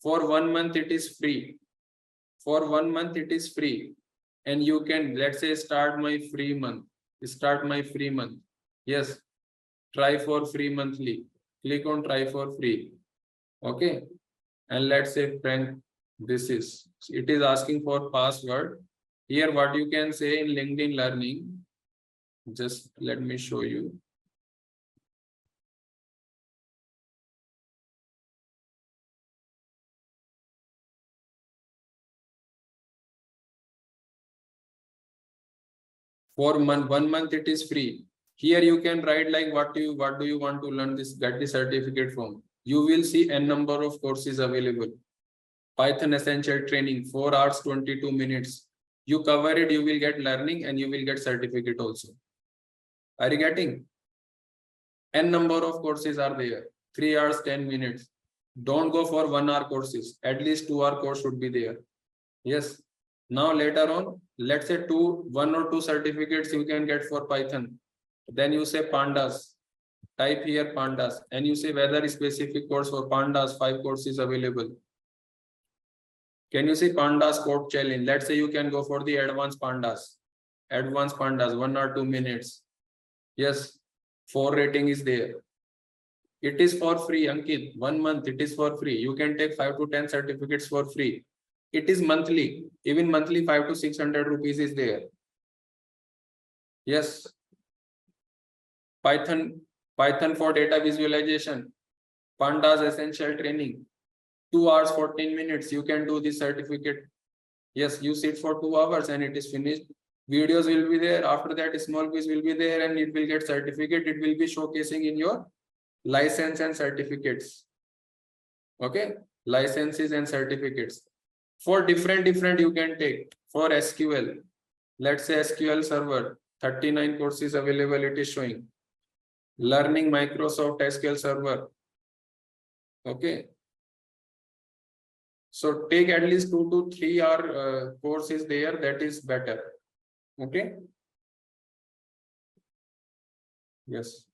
For 1 month, it is free. And you can, let's say, start my free month. Yes. Try for free monthly. Click on try for free. Okay. And let's say, friend, it is asking for password. Here, what you can say in LinkedIn Learning, just let me show you. For 1 month, it is free. Here you can write like what do you want to learn this, get the certificate from. You will see n number of courses available. Python essential training, 4 hours, 22 minutes. You cover it, you will get learning and you will get certificate also. Are you getting? N number of courses are there. 3 hours, 10 minutes. Don't go for 1 hour courses. At least 2 hour course should be there. Yes. Now later on, let's say 1 or 2 certificates you can get for Python. Then you say pandas. Type here pandas and you say whether specific course for pandas, 5 courses available. Can you see pandas code challenge? Let's say you can go for the advanced pandas, 1 or 2 minutes. Yes, 4 rating is there. It is for free, Ankit. 1 month, it is for free. You can take 5 to 10 certificates for free. It is monthly. Even monthly 500 to 600 rupees is there. Yes. Python for data visualization. Pandas essential training. 2 hours, 14 minutes. You can do this certificate. Yes, you sit for 2 hours and it is finished. Videos will be there. After that, small quiz will be there and it will get certificate. It will be showcasing in your license and certificates. Okay, licenses and certificates. For different you can take. For SQL, let's say SQL Server, 39 courses available, it is showing. Learning Microsoft SQL Server. Okay. So take at least 2 to 3 hour courses there, that is better. Okay. Yes.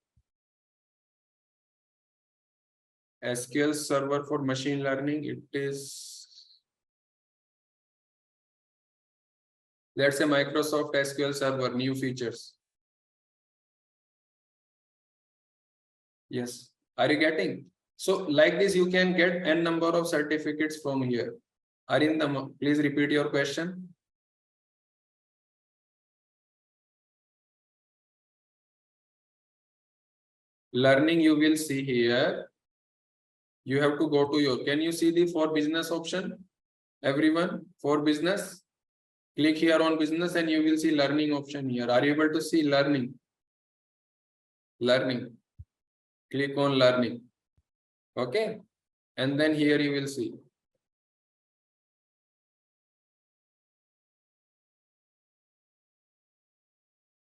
SQL server for machine learning. It is, let's say, Microsoft SQL server, new features. Yes. Are you getting? So like this, you can get n number of certificates from here. Arindam, please repeat your question. Learning, you will see here. You have to go to your, can you see the for business option? Everyone, for business, click here on business and you will see learning option here. Are you able to see learning? Learning. Click on learning. Okay. And then here you will see.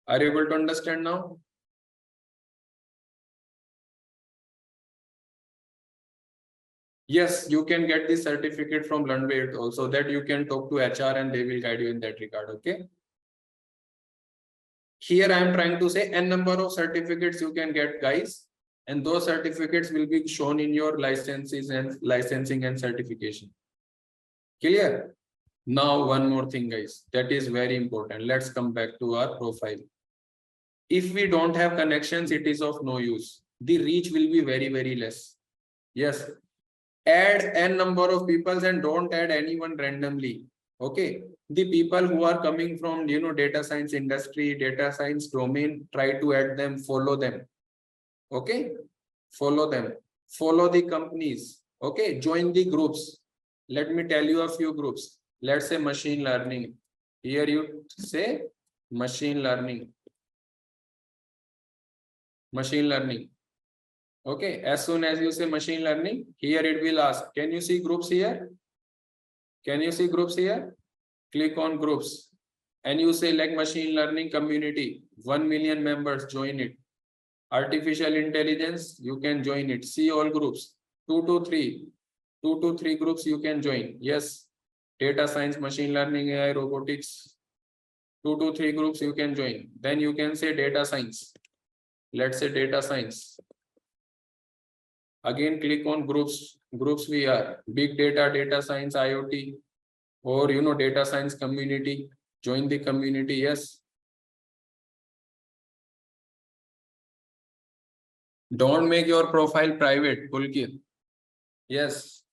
Are you able to understand now? Yes, you can get the certificate from Learnbay also, that you can talk to HR and they will guide you in that regard. Okay. Here I am trying to say n number of certificates you can get, guys, and those certificates will be shown in your licenses and licensing and certification. Clear? Now one more thing, guys, that is very important. Let's come back to our profile. If we don't have connections, it is of no use. The reach will be very, very less. Yes. Add n number of people and don't add anyone randomly. Okay. The people who are coming from, data science industry, data science domain, try to add them, follow them. Okay. Follow them. Follow the companies. Okay. Join the groups. Let me tell you a few groups. Let's say machine learning. Here you say machine learning. Machine learning. Okay, as soon as you say machine learning, here it will ask, can you see groups here? Can you see groups here? Click on groups and you say like machine learning community, 1 million members, join it. Artificial intelligence, you can join it. See all groups, 2 to 3 groups you can join. Yes, data science, machine learning, AI, robotics, 2 to 3 groups you can join. Then you can say data science. Let's say data science. Again, click on groups. Groups we are big data, data science, IoT, or data science community. Join the community. Yes. Don't make your profile private, Pulkit. Yes.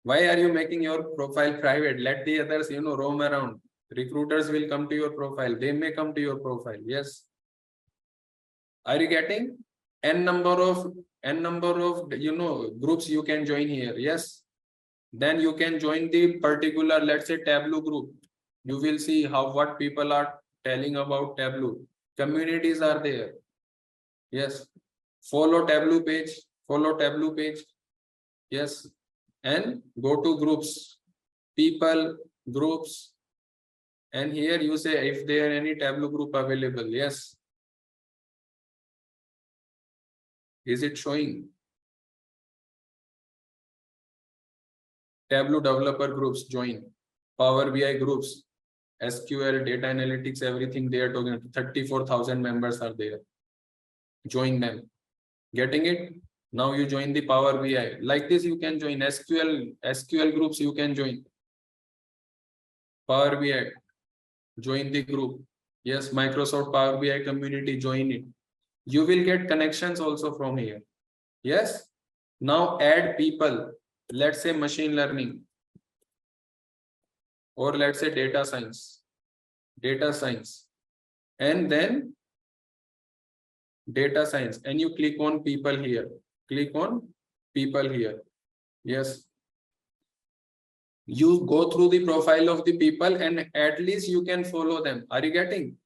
Why are you making your profile private? Let the others, roam around. Recruiters will come to your profile. They may come to your profile. Yes. Are you getting? N number of groups you can join here. Yes. Then you can join the particular, let's say, Tableau group. You will see what people are telling about Tableau. Communities are there. Yes. Follow Tableau page. Follow Tableau page. Yes. And go to groups. People, groups. And here you say if there are any Tableau group available. Yes. Is it showing? Tableau developer groups, join. Power BI groups, SQL, data analytics, everything they are talking. 34,000 members are there. Join them. Getting it? Now you join the Power BI. Like this, you can join SQL groups. You can join Power BI. Join the group. Yes, Microsoft Power BI community. Join it. You will get connections also from here. Yes. Now add people. Let's say machine learning, or let's say data science, and then data science, and you click on people here. Yes. You go through the profile of the people and at least you can follow them. Are you getting?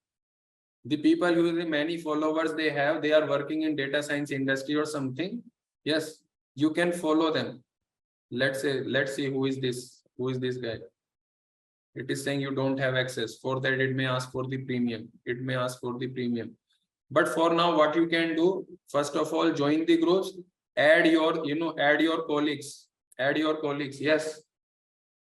The people who the many followers they have, they are working in data science industry or something. Yes, you can follow them. Let's see who is this guy. It is saying you don't have access. For that, it may ask for the premium. But for now, what you can do, first of all, join the groups, add your colleagues. Yes,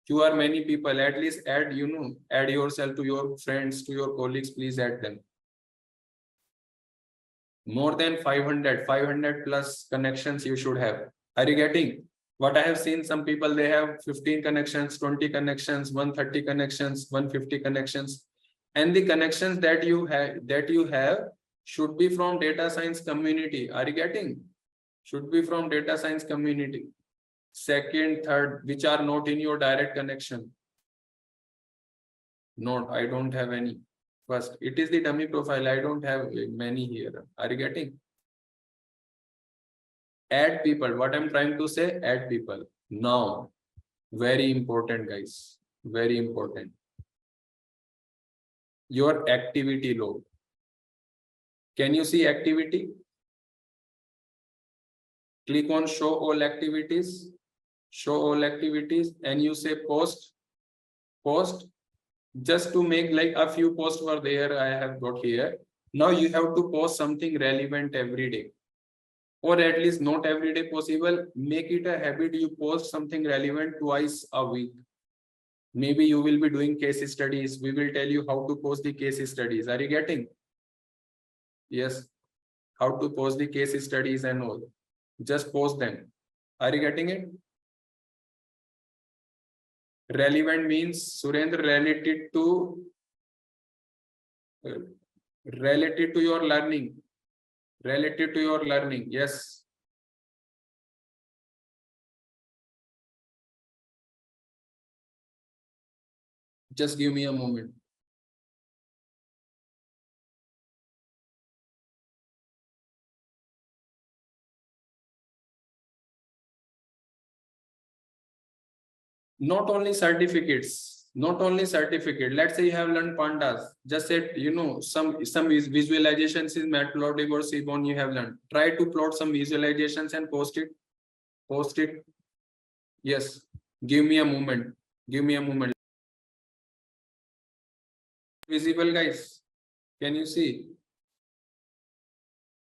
you are many people. At least add yourself to your friends, to your colleagues. Please add them. More than 500 plus connections you should have. Are you getting what I have seen? Some people, they have 15 connections, 20 connections, 130 connections, 150 connections, and the connections that you have should be from data science community. Are you getting? Should be from data science community. Second, third, which are not in your direct connection. No, I don't have any. First, it is the dummy profile. I don't have many here. Are you getting? Add people. What I'm trying to say, add people. Now, very important, guys. Very important. Your activity log. Can you see activity? Click on show all activities. Show all activities, and you say post. Post. Just to make like a few posts were there, I have got here. Now you have to post something relevant every day, or at least not every day possible. Make it a habit. You post something relevant twice a week. Maybe you will be doing case studies. We will tell you how to post the case studies. Are you getting? Yes. How to post the case studies and all. Just post them. Are you getting it? Relevant means, Surendra, related to your learning. Related to your learning. Yes. Just give me a moment. Not only certificates, not only certificate. Let's say you have learned pandas. Just said, some visualizations in Matplotlib or Seaborn you have learned. Try to plot some visualizations and post it. Post it. Yes. Give me a moment. Give me a moment. Visible, guys. Can you see?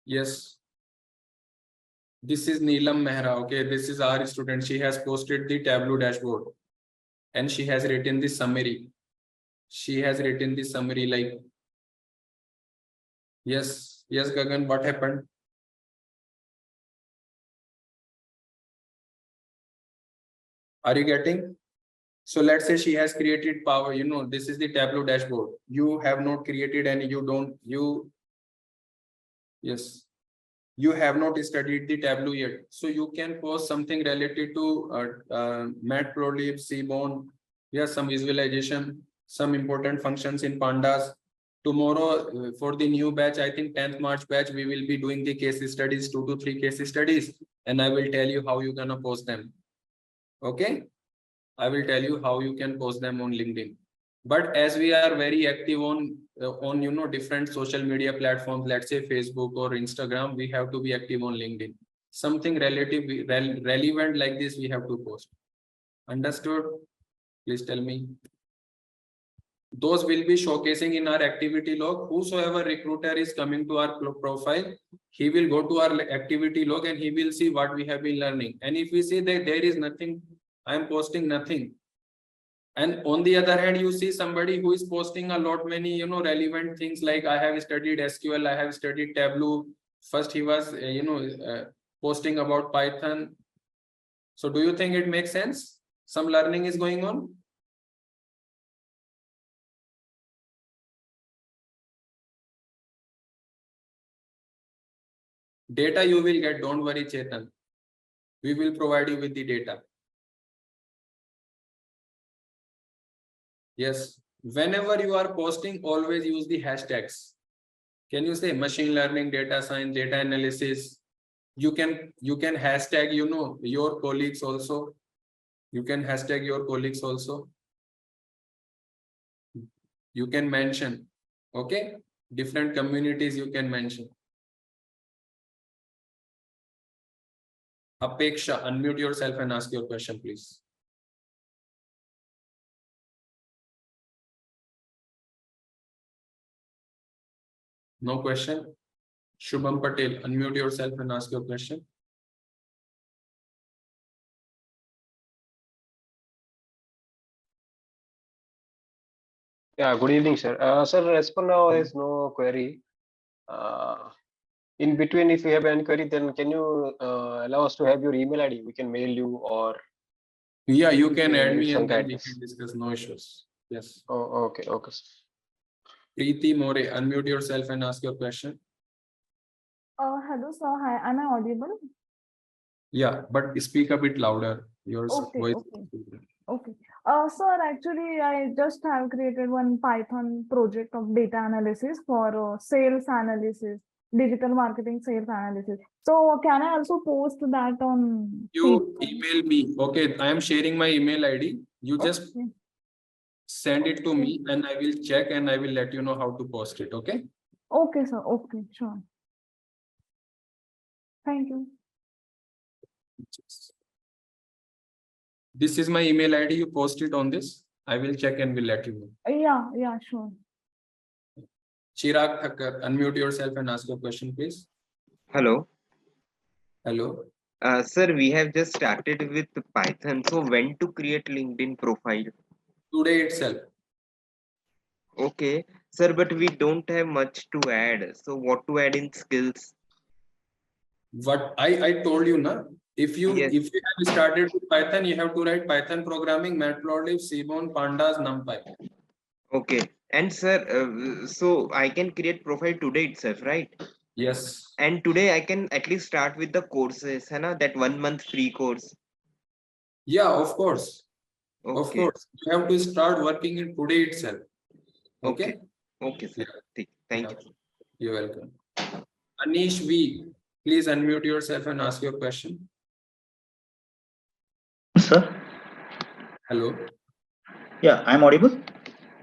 Yes. This is Neelam Mehra. Okay, this is our student. She has posted the Tableau dashboard, and she has written the summary. She has written the summary like, yes, yes, Gagan, what happened? Are you getting? So let's say she has created power, this is the Tableau dashboard. You have not created any, yes, you have not studied the Tableau yet. So you can post something related to Matplotlib, Seaborn, yes, some visualization, some important functions in pandas. Tomorrow for the new batch, I think 10th March batch, we will be doing the case studies, 2 to 3 case studies, and I will tell you how you're gonna post them. Okay. I will tell you how you can post them on LinkedIn. But as we are very active on different social media platforms, let's say Facebook or Instagram, we have to be active on LinkedIn. Something relevant like this we have to post. Understood? Please tell me. Those will be showcasing in our activity log. Whosoever recruiter is coming to our profile, he will go to our activity log and he will see what we have been learning. And if we see that there is nothing, I am posting nothing. And on the other hand, you see somebody who is posting a lot many, relevant things like I have studied SQL, I have studied Tableau. First, he was, posting about Python. So do you think it makes sense? Some learning is going on? Data you will get, don't worry, Chetan. We will provide you with the data. Yes. Whenever you are posting, always use the hashtags. Can you say machine learning, data science, data analysis? You can hashtag, your colleagues also. You can hashtag your colleagues also. You can mention, okay? Different communities you can mention. Apeksha, unmute yourself and ask your question, please. No question? Shubham Patel, unmute yourself and ask your question. Yeah, good evening, sir. Sir, as per now, there is no query. Uh, in between, if you have any query, then can you allow us to have your email ID? We can mail you, or Yeah, you can add need me some and then we guidance. can discuss. No issues. Yes. Oh, okay, okay. Preeti More, unmute yourself and ask your question. Hello, sir. Hi, am I audible? Yeah, but speak a bit louder. Your Okay, voice. okay, okay. Sir, actually, I just have created one Python project of data analysis for sales analysis, digital marketing sales analysis. So, can I also post that on You email me. Okay, I am sharing my email ID. You just Okay. send it to Okay. me and I will check and I will let you know how to post it. Okay. Okay, sir. Okay, sure. Thank you. This is my email ID. You post it on this. I will check and will let you know. Yeah, sure. Chirag Thakkar, unmute yourself and ask your question, please. Hello. Hello. Sir, we have just started with Python. So when to create LinkedIn profile? Today itself. Okay, sir, but we don't have much to add. So what to add in skills? What I told you, na. If you Yes. have started with Python, you have to write Python programming, Matplotlib, Seaborn, Pandas, NumPy. Okay. And sir, so I can create profile today itself, right? Yes. And today I can at least start with the courses, है ना? That 1 month free course. Yeah, of course. Of Okay. course. You have to start working in today itself. Okay. Okay, sir. Yeah. Thank you. You're welcome. Anish V, please unmute yourself and ask your question. Sir? Hello. Yeah, I'm audible?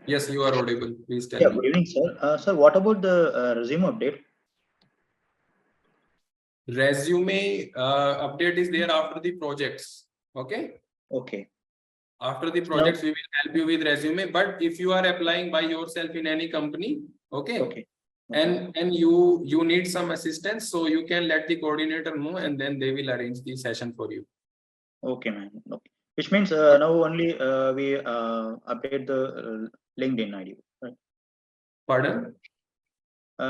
Yes, you are audible. Please tell Yeah, me. good evening, sir. Sir, what about the resume update? Resume update is there after the projects. Okay. Okay. After the projects, we will help you with resume. But if you are applying by yourself in any company, okay. And you need some assistance, so you can let the coordinator know, and then they will arrange the session for you. Okay, man. Okay. Which means now only we update the LinkedIn ID, right? Pardon?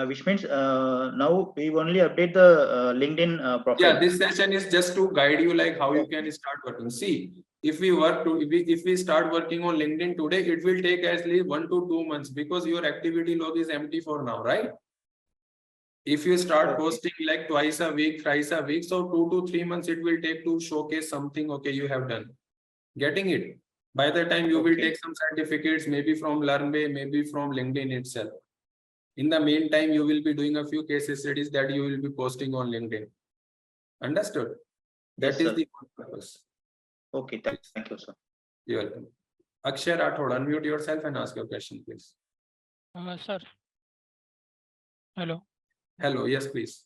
Which means now we only update the LinkedIn profile. Yeah, this session is just to guide you like how you can start working. See, if we start working on LinkedIn today, it will take at least 1 to 2 months because your activity log is empty for now, right? If you start posting like twice a week, thrice a week, so 2 to 3 months it will take to showcase something, okay, you have done. Getting it? By the time you will take some certificates, maybe from Learnbay, maybe from LinkedIn itself. In the meantime, you will be doing a few case studies that you will be posting on LinkedIn. Understood? That is the purpose. Okay, thank you, sir. You're welcome. Akshay Rathod, unmute yourself and ask your question, please. Sir. Hello. Hello, yes, please.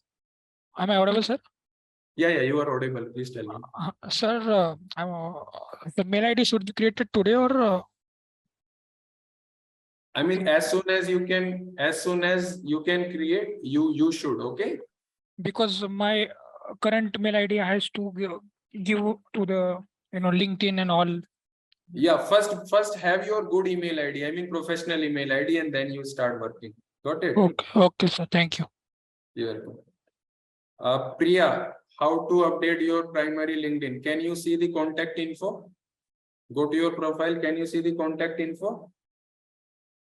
Am I audible, sir? Yeah, you are audible. Please tell me. Sir, the mail ID should be created today or? I mean, as soon as you can create, you should, okay? Because my current mail ID has to give to the LinkedIn and all. Yeah, first have your good email ID. I mean professional email ID, and then you start working. Got it? Okay, sir. Thank you. You're welcome. Priya, how to update your primary LinkedIn? Can you see the contact info? Go to your profile. Can you see the contact info?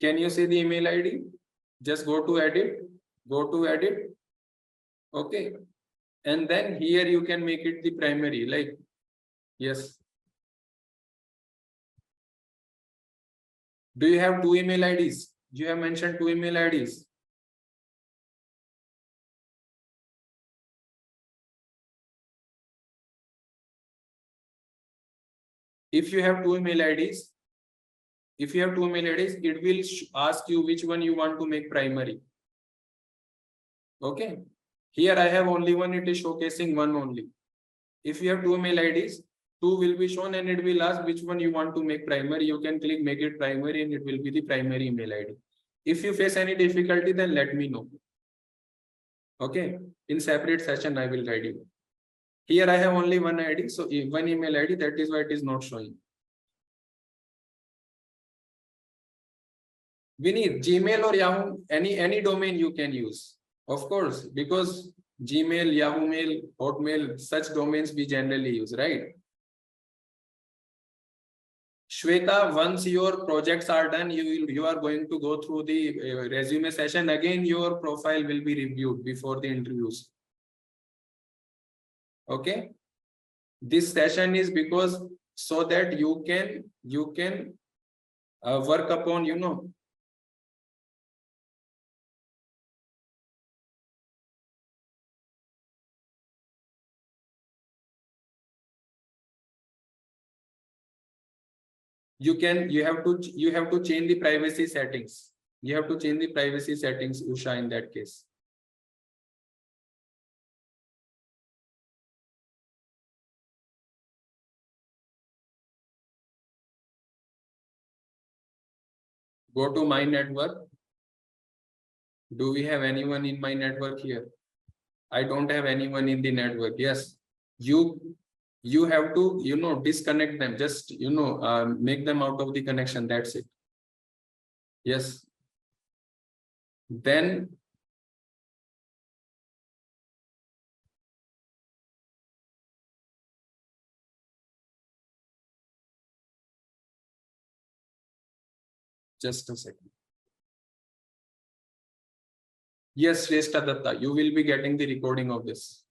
Can you see the email ID? Just go to edit. Go to edit. Okay. And then here you can make it the primary. Like, yes. Do you have 2 email IDs? You have mentioned 2 email IDs. If you have 2 email IDs, it will ask you which one you want to make primary. Okay. Here I have only one, it is showcasing one only. If you have 2 email IDs, 2 will be shown and it will ask which one you want to make primary. You can click make it primary and it will be the primary email ID. If you face any difficulty, then let me know. Okay. In separate session, I will guide you. Here I have only one ID. So one email ID, that is why it is not showing. We need Gmail or Yahoo, any domain you can use. Of course, because Gmail, Yahoo Mail, Hotmail, such domains we generally use, right? Shweta, once your projects are done, you are going to go through the resume session. Again, your profile will be reviewed before the interviews. Okay. This session is because so that you can work upon, you know, you have to change the privacy settings. You have to change the privacy settings, Usha, in that case. Go to my network. Do we have anyone in my network here? I don't have anyone in the network. Yes, you have to, you know, disconnect them. Just, you know, make them out of the connection. That's it. Yes. Then just a second. Yes, Shrestha Datta, you will be getting the recording of this.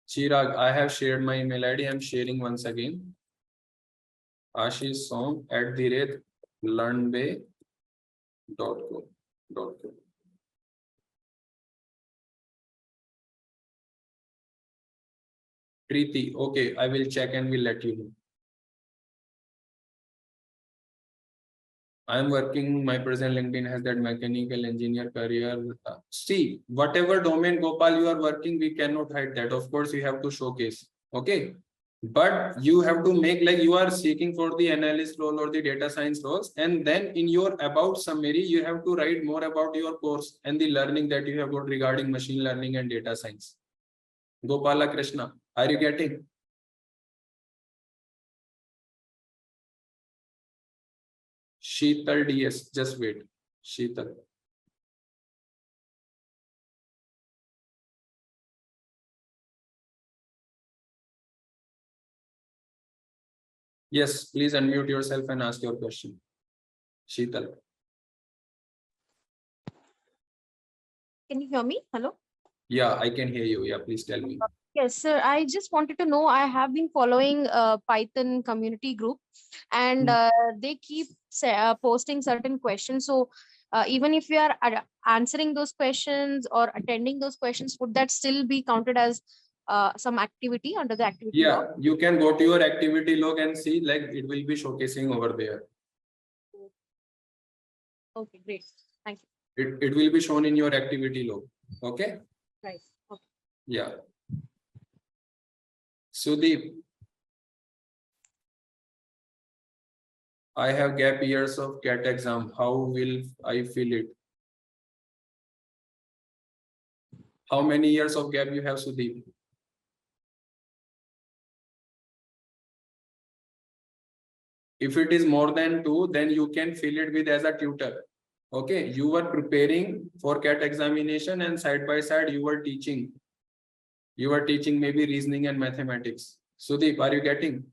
Chirag, I have shared my email ID. I'm sharing once again. ashishsong@learnbay.co. Preeti, okay, I will check and will let you know. I'm working, my present LinkedIn has that mechanical engineer career. See, whatever domain, Gopal, you are working, we cannot hide that. Of course, you have to showcase. Okay. But you have to make like you are seeking for the analyst role or the data science roles. And then in your about summary, you have to write more about your course and the learning that you have got regarding machine learning and data science. Gopala Krishna, are you getting? Sheetal DS, just wait. Sheetal. Yes, please unmute yourself and ask your question. Sheetal. Can you hear me? Hello? Yeah, I can hear you. Yeah, please tell me. Yes, sir. I just wanted to know, I have been following a Python community group and they keep posting certain questions. So even if we are answering those questions or attending those questions, would that still be counted as some activity under the activity log? Yeah, you can go to your activity log and see like it will be showcasing over there. Okay, great. Thank you. It will be shown in your activity log. Okay. Right. Okay. Yeah. Sudeep, I have gap years of CAT exam. How will I feel it? How many years of gap you have, Sudeep? If it is more than 2, then you can fill it with as a tutor. Okay, you were preparing for CAT examination and side by side you were teaching. You were teaching maybe reasoning and mathematics. Sudeep, are you getting?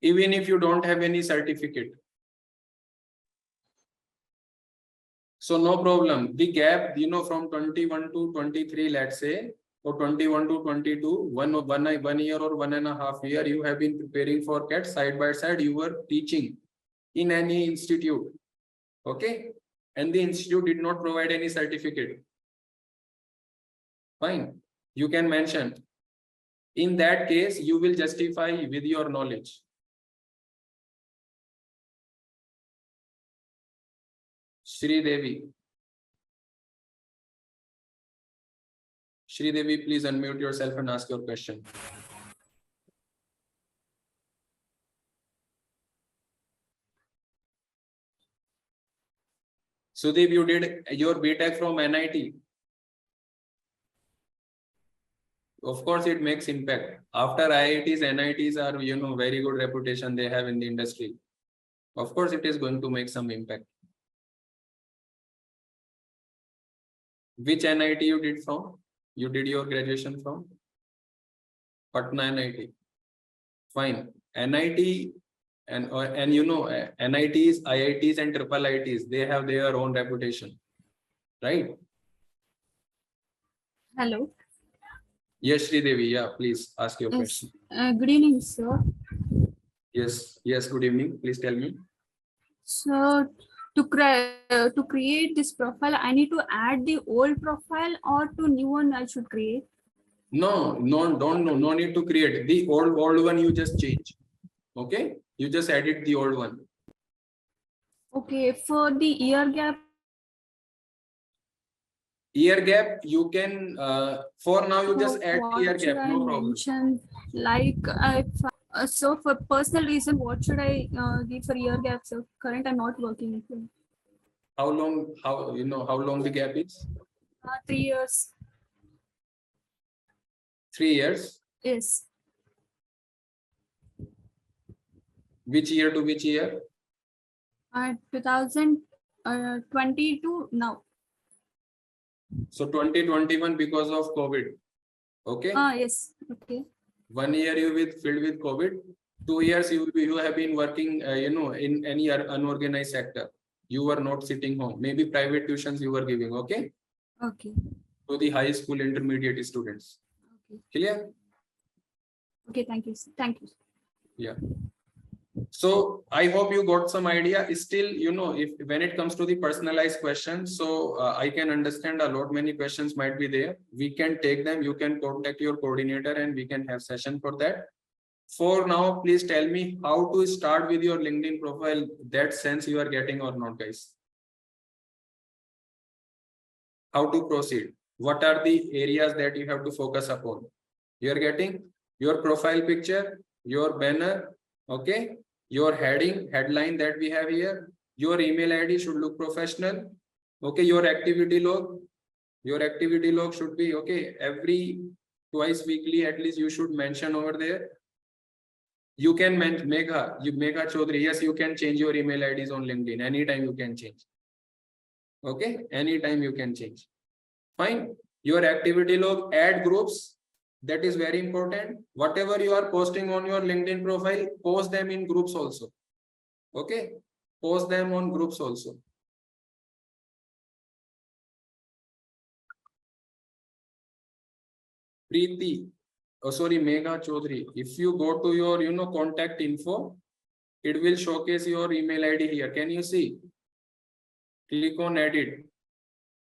Even if you don't have any certificate. So no problem. The gap, you know, from 21 to 23, let's say, or 21 to 22, one year or 1.5 years, you have been preparing for CAT side by side. You were teaching in any institute. Okay. And the institute did not provide any certificate. Fine. You can mention. In that case, you will justify with your knowledge. Shri Devi. Shri Devi, please unmute yourself and ask your question. Sudeep, you did your BTech from NIT. Of course, it makes impact. After IITs, NITs are, you know, very good reputation they have in the industry. Of course, it is going to make some impact. Which NIT you did from? You did your graduation from? Patna NIT. Fine. NIT and you know NITs, IITs and triple ITs, they have their own reputation, right? Hello. Yes, Sridevi, yeah, please ask your Yes. question. Good evening, sir. Yes, good evening. Please tell me. So to create this profile, I need to add the old profile or to new one I should create? No need to create. The old one you just change. Okay, you just edit the old one. Okay, for the year gap. Year gap, you can for now you just add what year should gap, I no problem. mention? Like so for personal reason, what should I give for year gap? So current I'm not working. How long? How long the gap is? 3 years. 3 years. Yes. Which year to which year? 2020 to now. So 2021 because of COVID. Okay. Yes. Okay. 1 year you filled with COVID. 2 years you have been working in any unorganized sector. You were not sitting home. Maybe private tuitions you were giving. Okay. Okay. To the high school intermediate students. Okay. Clear? Okay. Thank you. Thank you. Yeah. So I hope you got some idea. Still, if when it comes to the personalized questions, so I can understand a lot many questions might be there. We can take them. You can contact your coordinator and we can have session for that. For now, please tell me how to start with your LinkedIn profile. That sense you are getting or not, guys? How to proceed? What are the areas that you have to focus upon? You are getting your profile picture, your banner, okay? Your headline that we have here, your email ID should look professional. Okay, your activity log should be okay. Every twice weekly, at least you should mention over there. You can mention Megha Chaudhary. Yes, you can change your email IDs on LinkedIn. Anytime you can change. Okay, anytime you can change. Fine. Your activity log, add groups. That is very important. Whatever you are posting on your LinkedIn profile, post them in groups also. Okay, post them on groups also. Preeti, Megha Chaudhary. If you go to your, contact info, it will showcase your email ID here. Can you see? Click on edit.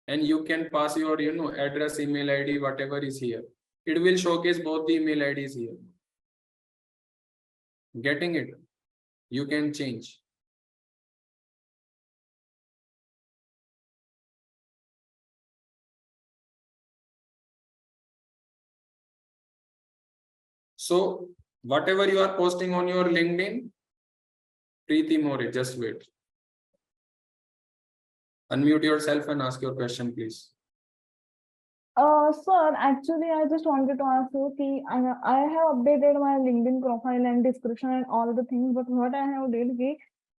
And you can pass your, address, email ID, whatever is here. It will showcase both the email IDs here. Getting it? You can change. So whatever you are posting on your LinkedIn, Preeti More, just wait. Unmute yourself and ask your question, please. Sir, actually, I just wanted to ask you, I have updated my LinkedIn profile and description and all the things, but what I have did,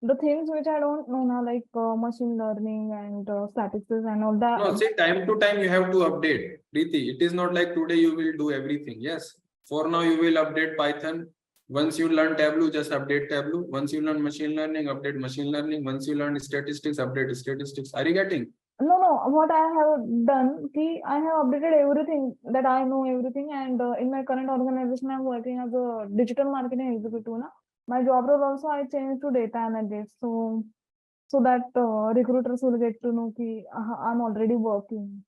the things which I don't know now, like machine learning and statistics and all that. No, see, time to time you have to update. Preeti, it is not like today you will do everything. Yes, for now you will update Python. Once you learn Tableau, just update Tableau. Once you learn machine learning, update machine learning. Once you learn statistics, update statistics. Are you getting? No, what I have done, I have updated everything that I know everything, and in my current organization, I'm working as a digital marketing executive now. My job role also I changed to data analyst, so that recruiters will get to know that I'm already working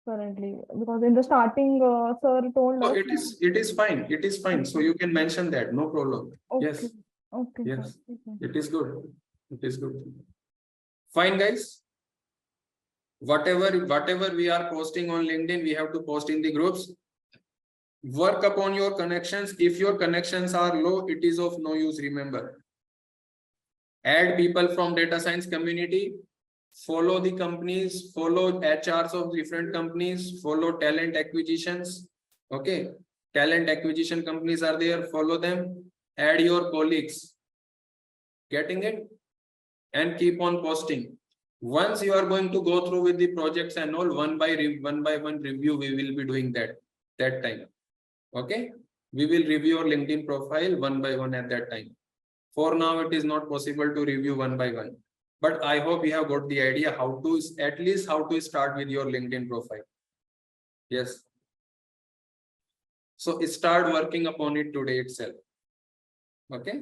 currently, because in the starting, sir told us. It is fine. It is fine. So you can mention that. No problem. Okay. Yes. Okay. Yes. Sir. It is good. It is good. Fine, guys. Whatever we are posting on LinkedIn, we have to post in the groups. Work upon your connections. If your connections are low, it is of no use. Remember, add people from data science community, follow the companies, follow HRs of different companies, follow talent acquisitions. Okay, talent acquisition companies are there, follow them, add your colleagues. Getting it? And keep on posting. Once you are going to go through with the projects and all, one by one review, we will be doing that time. Okay, we will review your LinkedIn profile one by one at that time. For now, it is not possible to review one by one, but I hope you have got the idea how to, at least how to start with your LinkedIn profile. Yes. So start working upon it today itself. Okay.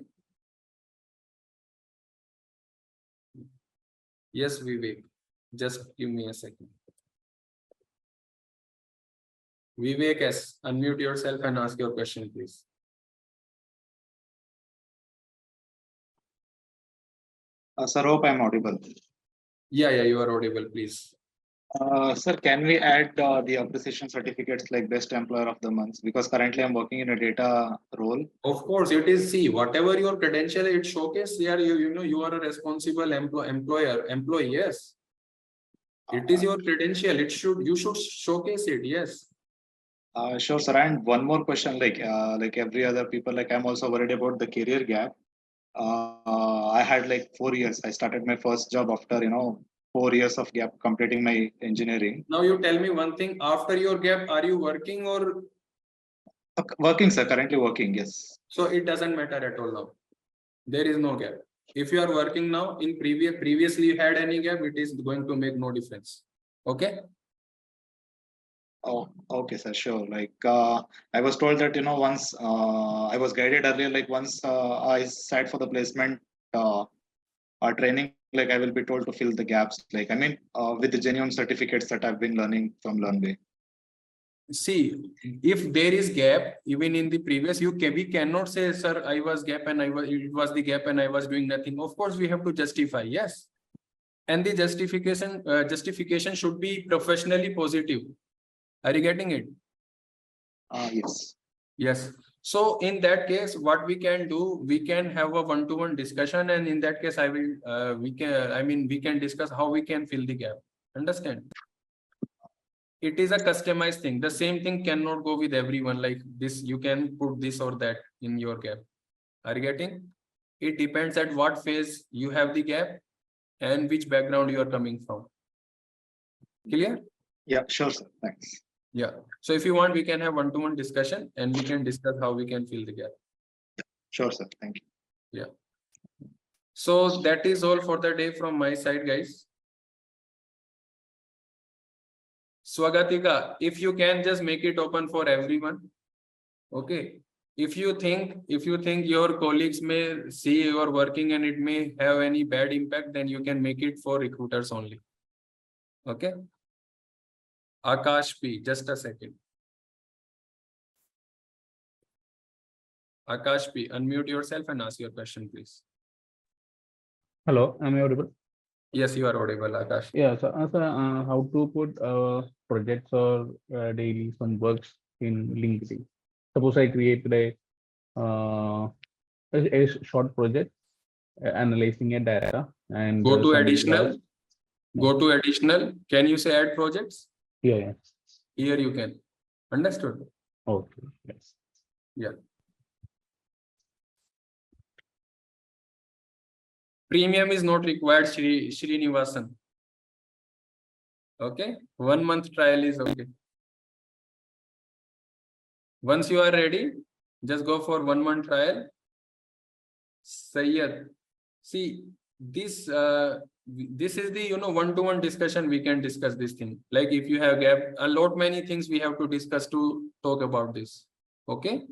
Yes, Vivek. Just give me a second. Vivek, yes, unmute yourself and ask your question, please. Sir, hope I'm audible. Yeah, you are audible, please. Sir, can we add the appreciation certificates like Best Employer of the Month? Because currently I'm working in a data role. Of course, it is. See, whatever your credential, it showcase. Yeah, you know you are a responsible employee. Yes, it is your credential. You should showcase it. Yes. Sure, sir. And one more question, like every other people, like I'm also worried about the career gap. I had like 4 years. I started my first job after 4 years of gap completing my engineering. Now you tell me one thing. After your gap, are you working or working, sir? Currently working, yes. So it doesn't matter at all now. There is no gap. If you are working now, in previously you had any gap, it is going to make no difference. Okay. Oh, okay, sir. Sure. Like I was told that once I was guided earlier, like once I sat for the placement training, like I will be told to fill the gaps. Like I mean, with the genuine certificates that I've been learning from Learnbay. See, if there is gap, even in the previous, we cannot say, sir, I was gap and it was the gap and I was doing nothing. Of course, we have to justify, yes. And the justification should be professionally positive. Are you getting it? Yes. Yes. So in that case, what we can do, we can have a one-to-one discussion, and in that case, we can discuss how we can fill the gap. Understand? It is a customized thing. The same thing cannot go with everyone like this. You can put this or that in your gap. Are you getting? It depends at what phase you have the gap and which background you are coming from. Clear? Yeah, sure, sir. Thanks. Yeah. So if you want, we can have one-to-one discussion and we can discuss how we can fill the gap. Sure, sir. Thank you. Yeah. So that is all for the day from my side, guys. Swagatika, if you can just make it open for everyone. Okay. If you think your colleagues may see you are working and it may have any bad impact, then you can make it for recruiters only. Okay. Akash P, just a second. Akash P, unmute yourself and ask your question, please. Hello, am I audible? Yes, you are audible, Akash. Yeah, so how to put projects or daily some works in LinkedIn? Suppose I created a short project analyzing a data and go to additional. Go to additional. Can you say add projects? Yeah. Here you can. Understood? Okay. Yes. Yeah. Premium is not required, Srinivasan. Okay. 1 month trial is okay. Once you are ready, just go for 1 month trial. Sayyad. See, this is the one-to-one discussion. We can discuss this thing. Like if you have gap, many things we have to discuss to talk about this. Okay.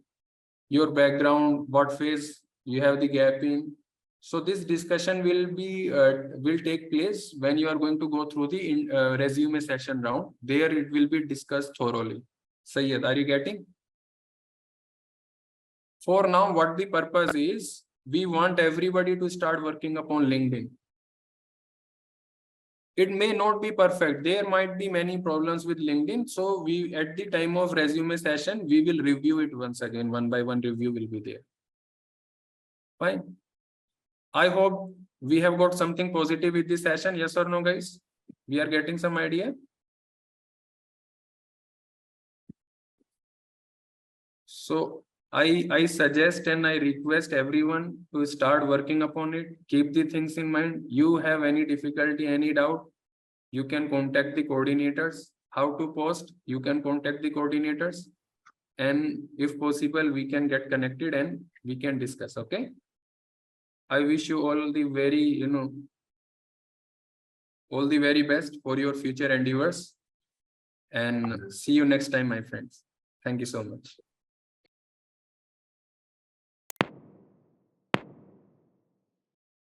Your background, what phase you have the gap in. So this discussion will take place when you are going to go through the resume session round. There it will be discussed thoroughly. Sayyed, are you getting? For now, what the purpose is, we want everybody to start working upon LinkedIn. It may not be perfect. There might be many problems with LinkedIn. So we, at the time of resume session, we will review it once again. 1 by 1 review will be there. Fine. I hope we have got something positive with this session. Yes or no, guys? We are getting some idea. So I suggest and I request everyone to start working upon it. Keep the things in mind. You have any difficulty, any doubt, you can contact the coordinators. How to post, you can contact the coordinators. And if possible, we can get connected and we can discuss. Okay. I wish you all the very, all the very best for your future endeavors. And see you next time, my friends. Thank you so much.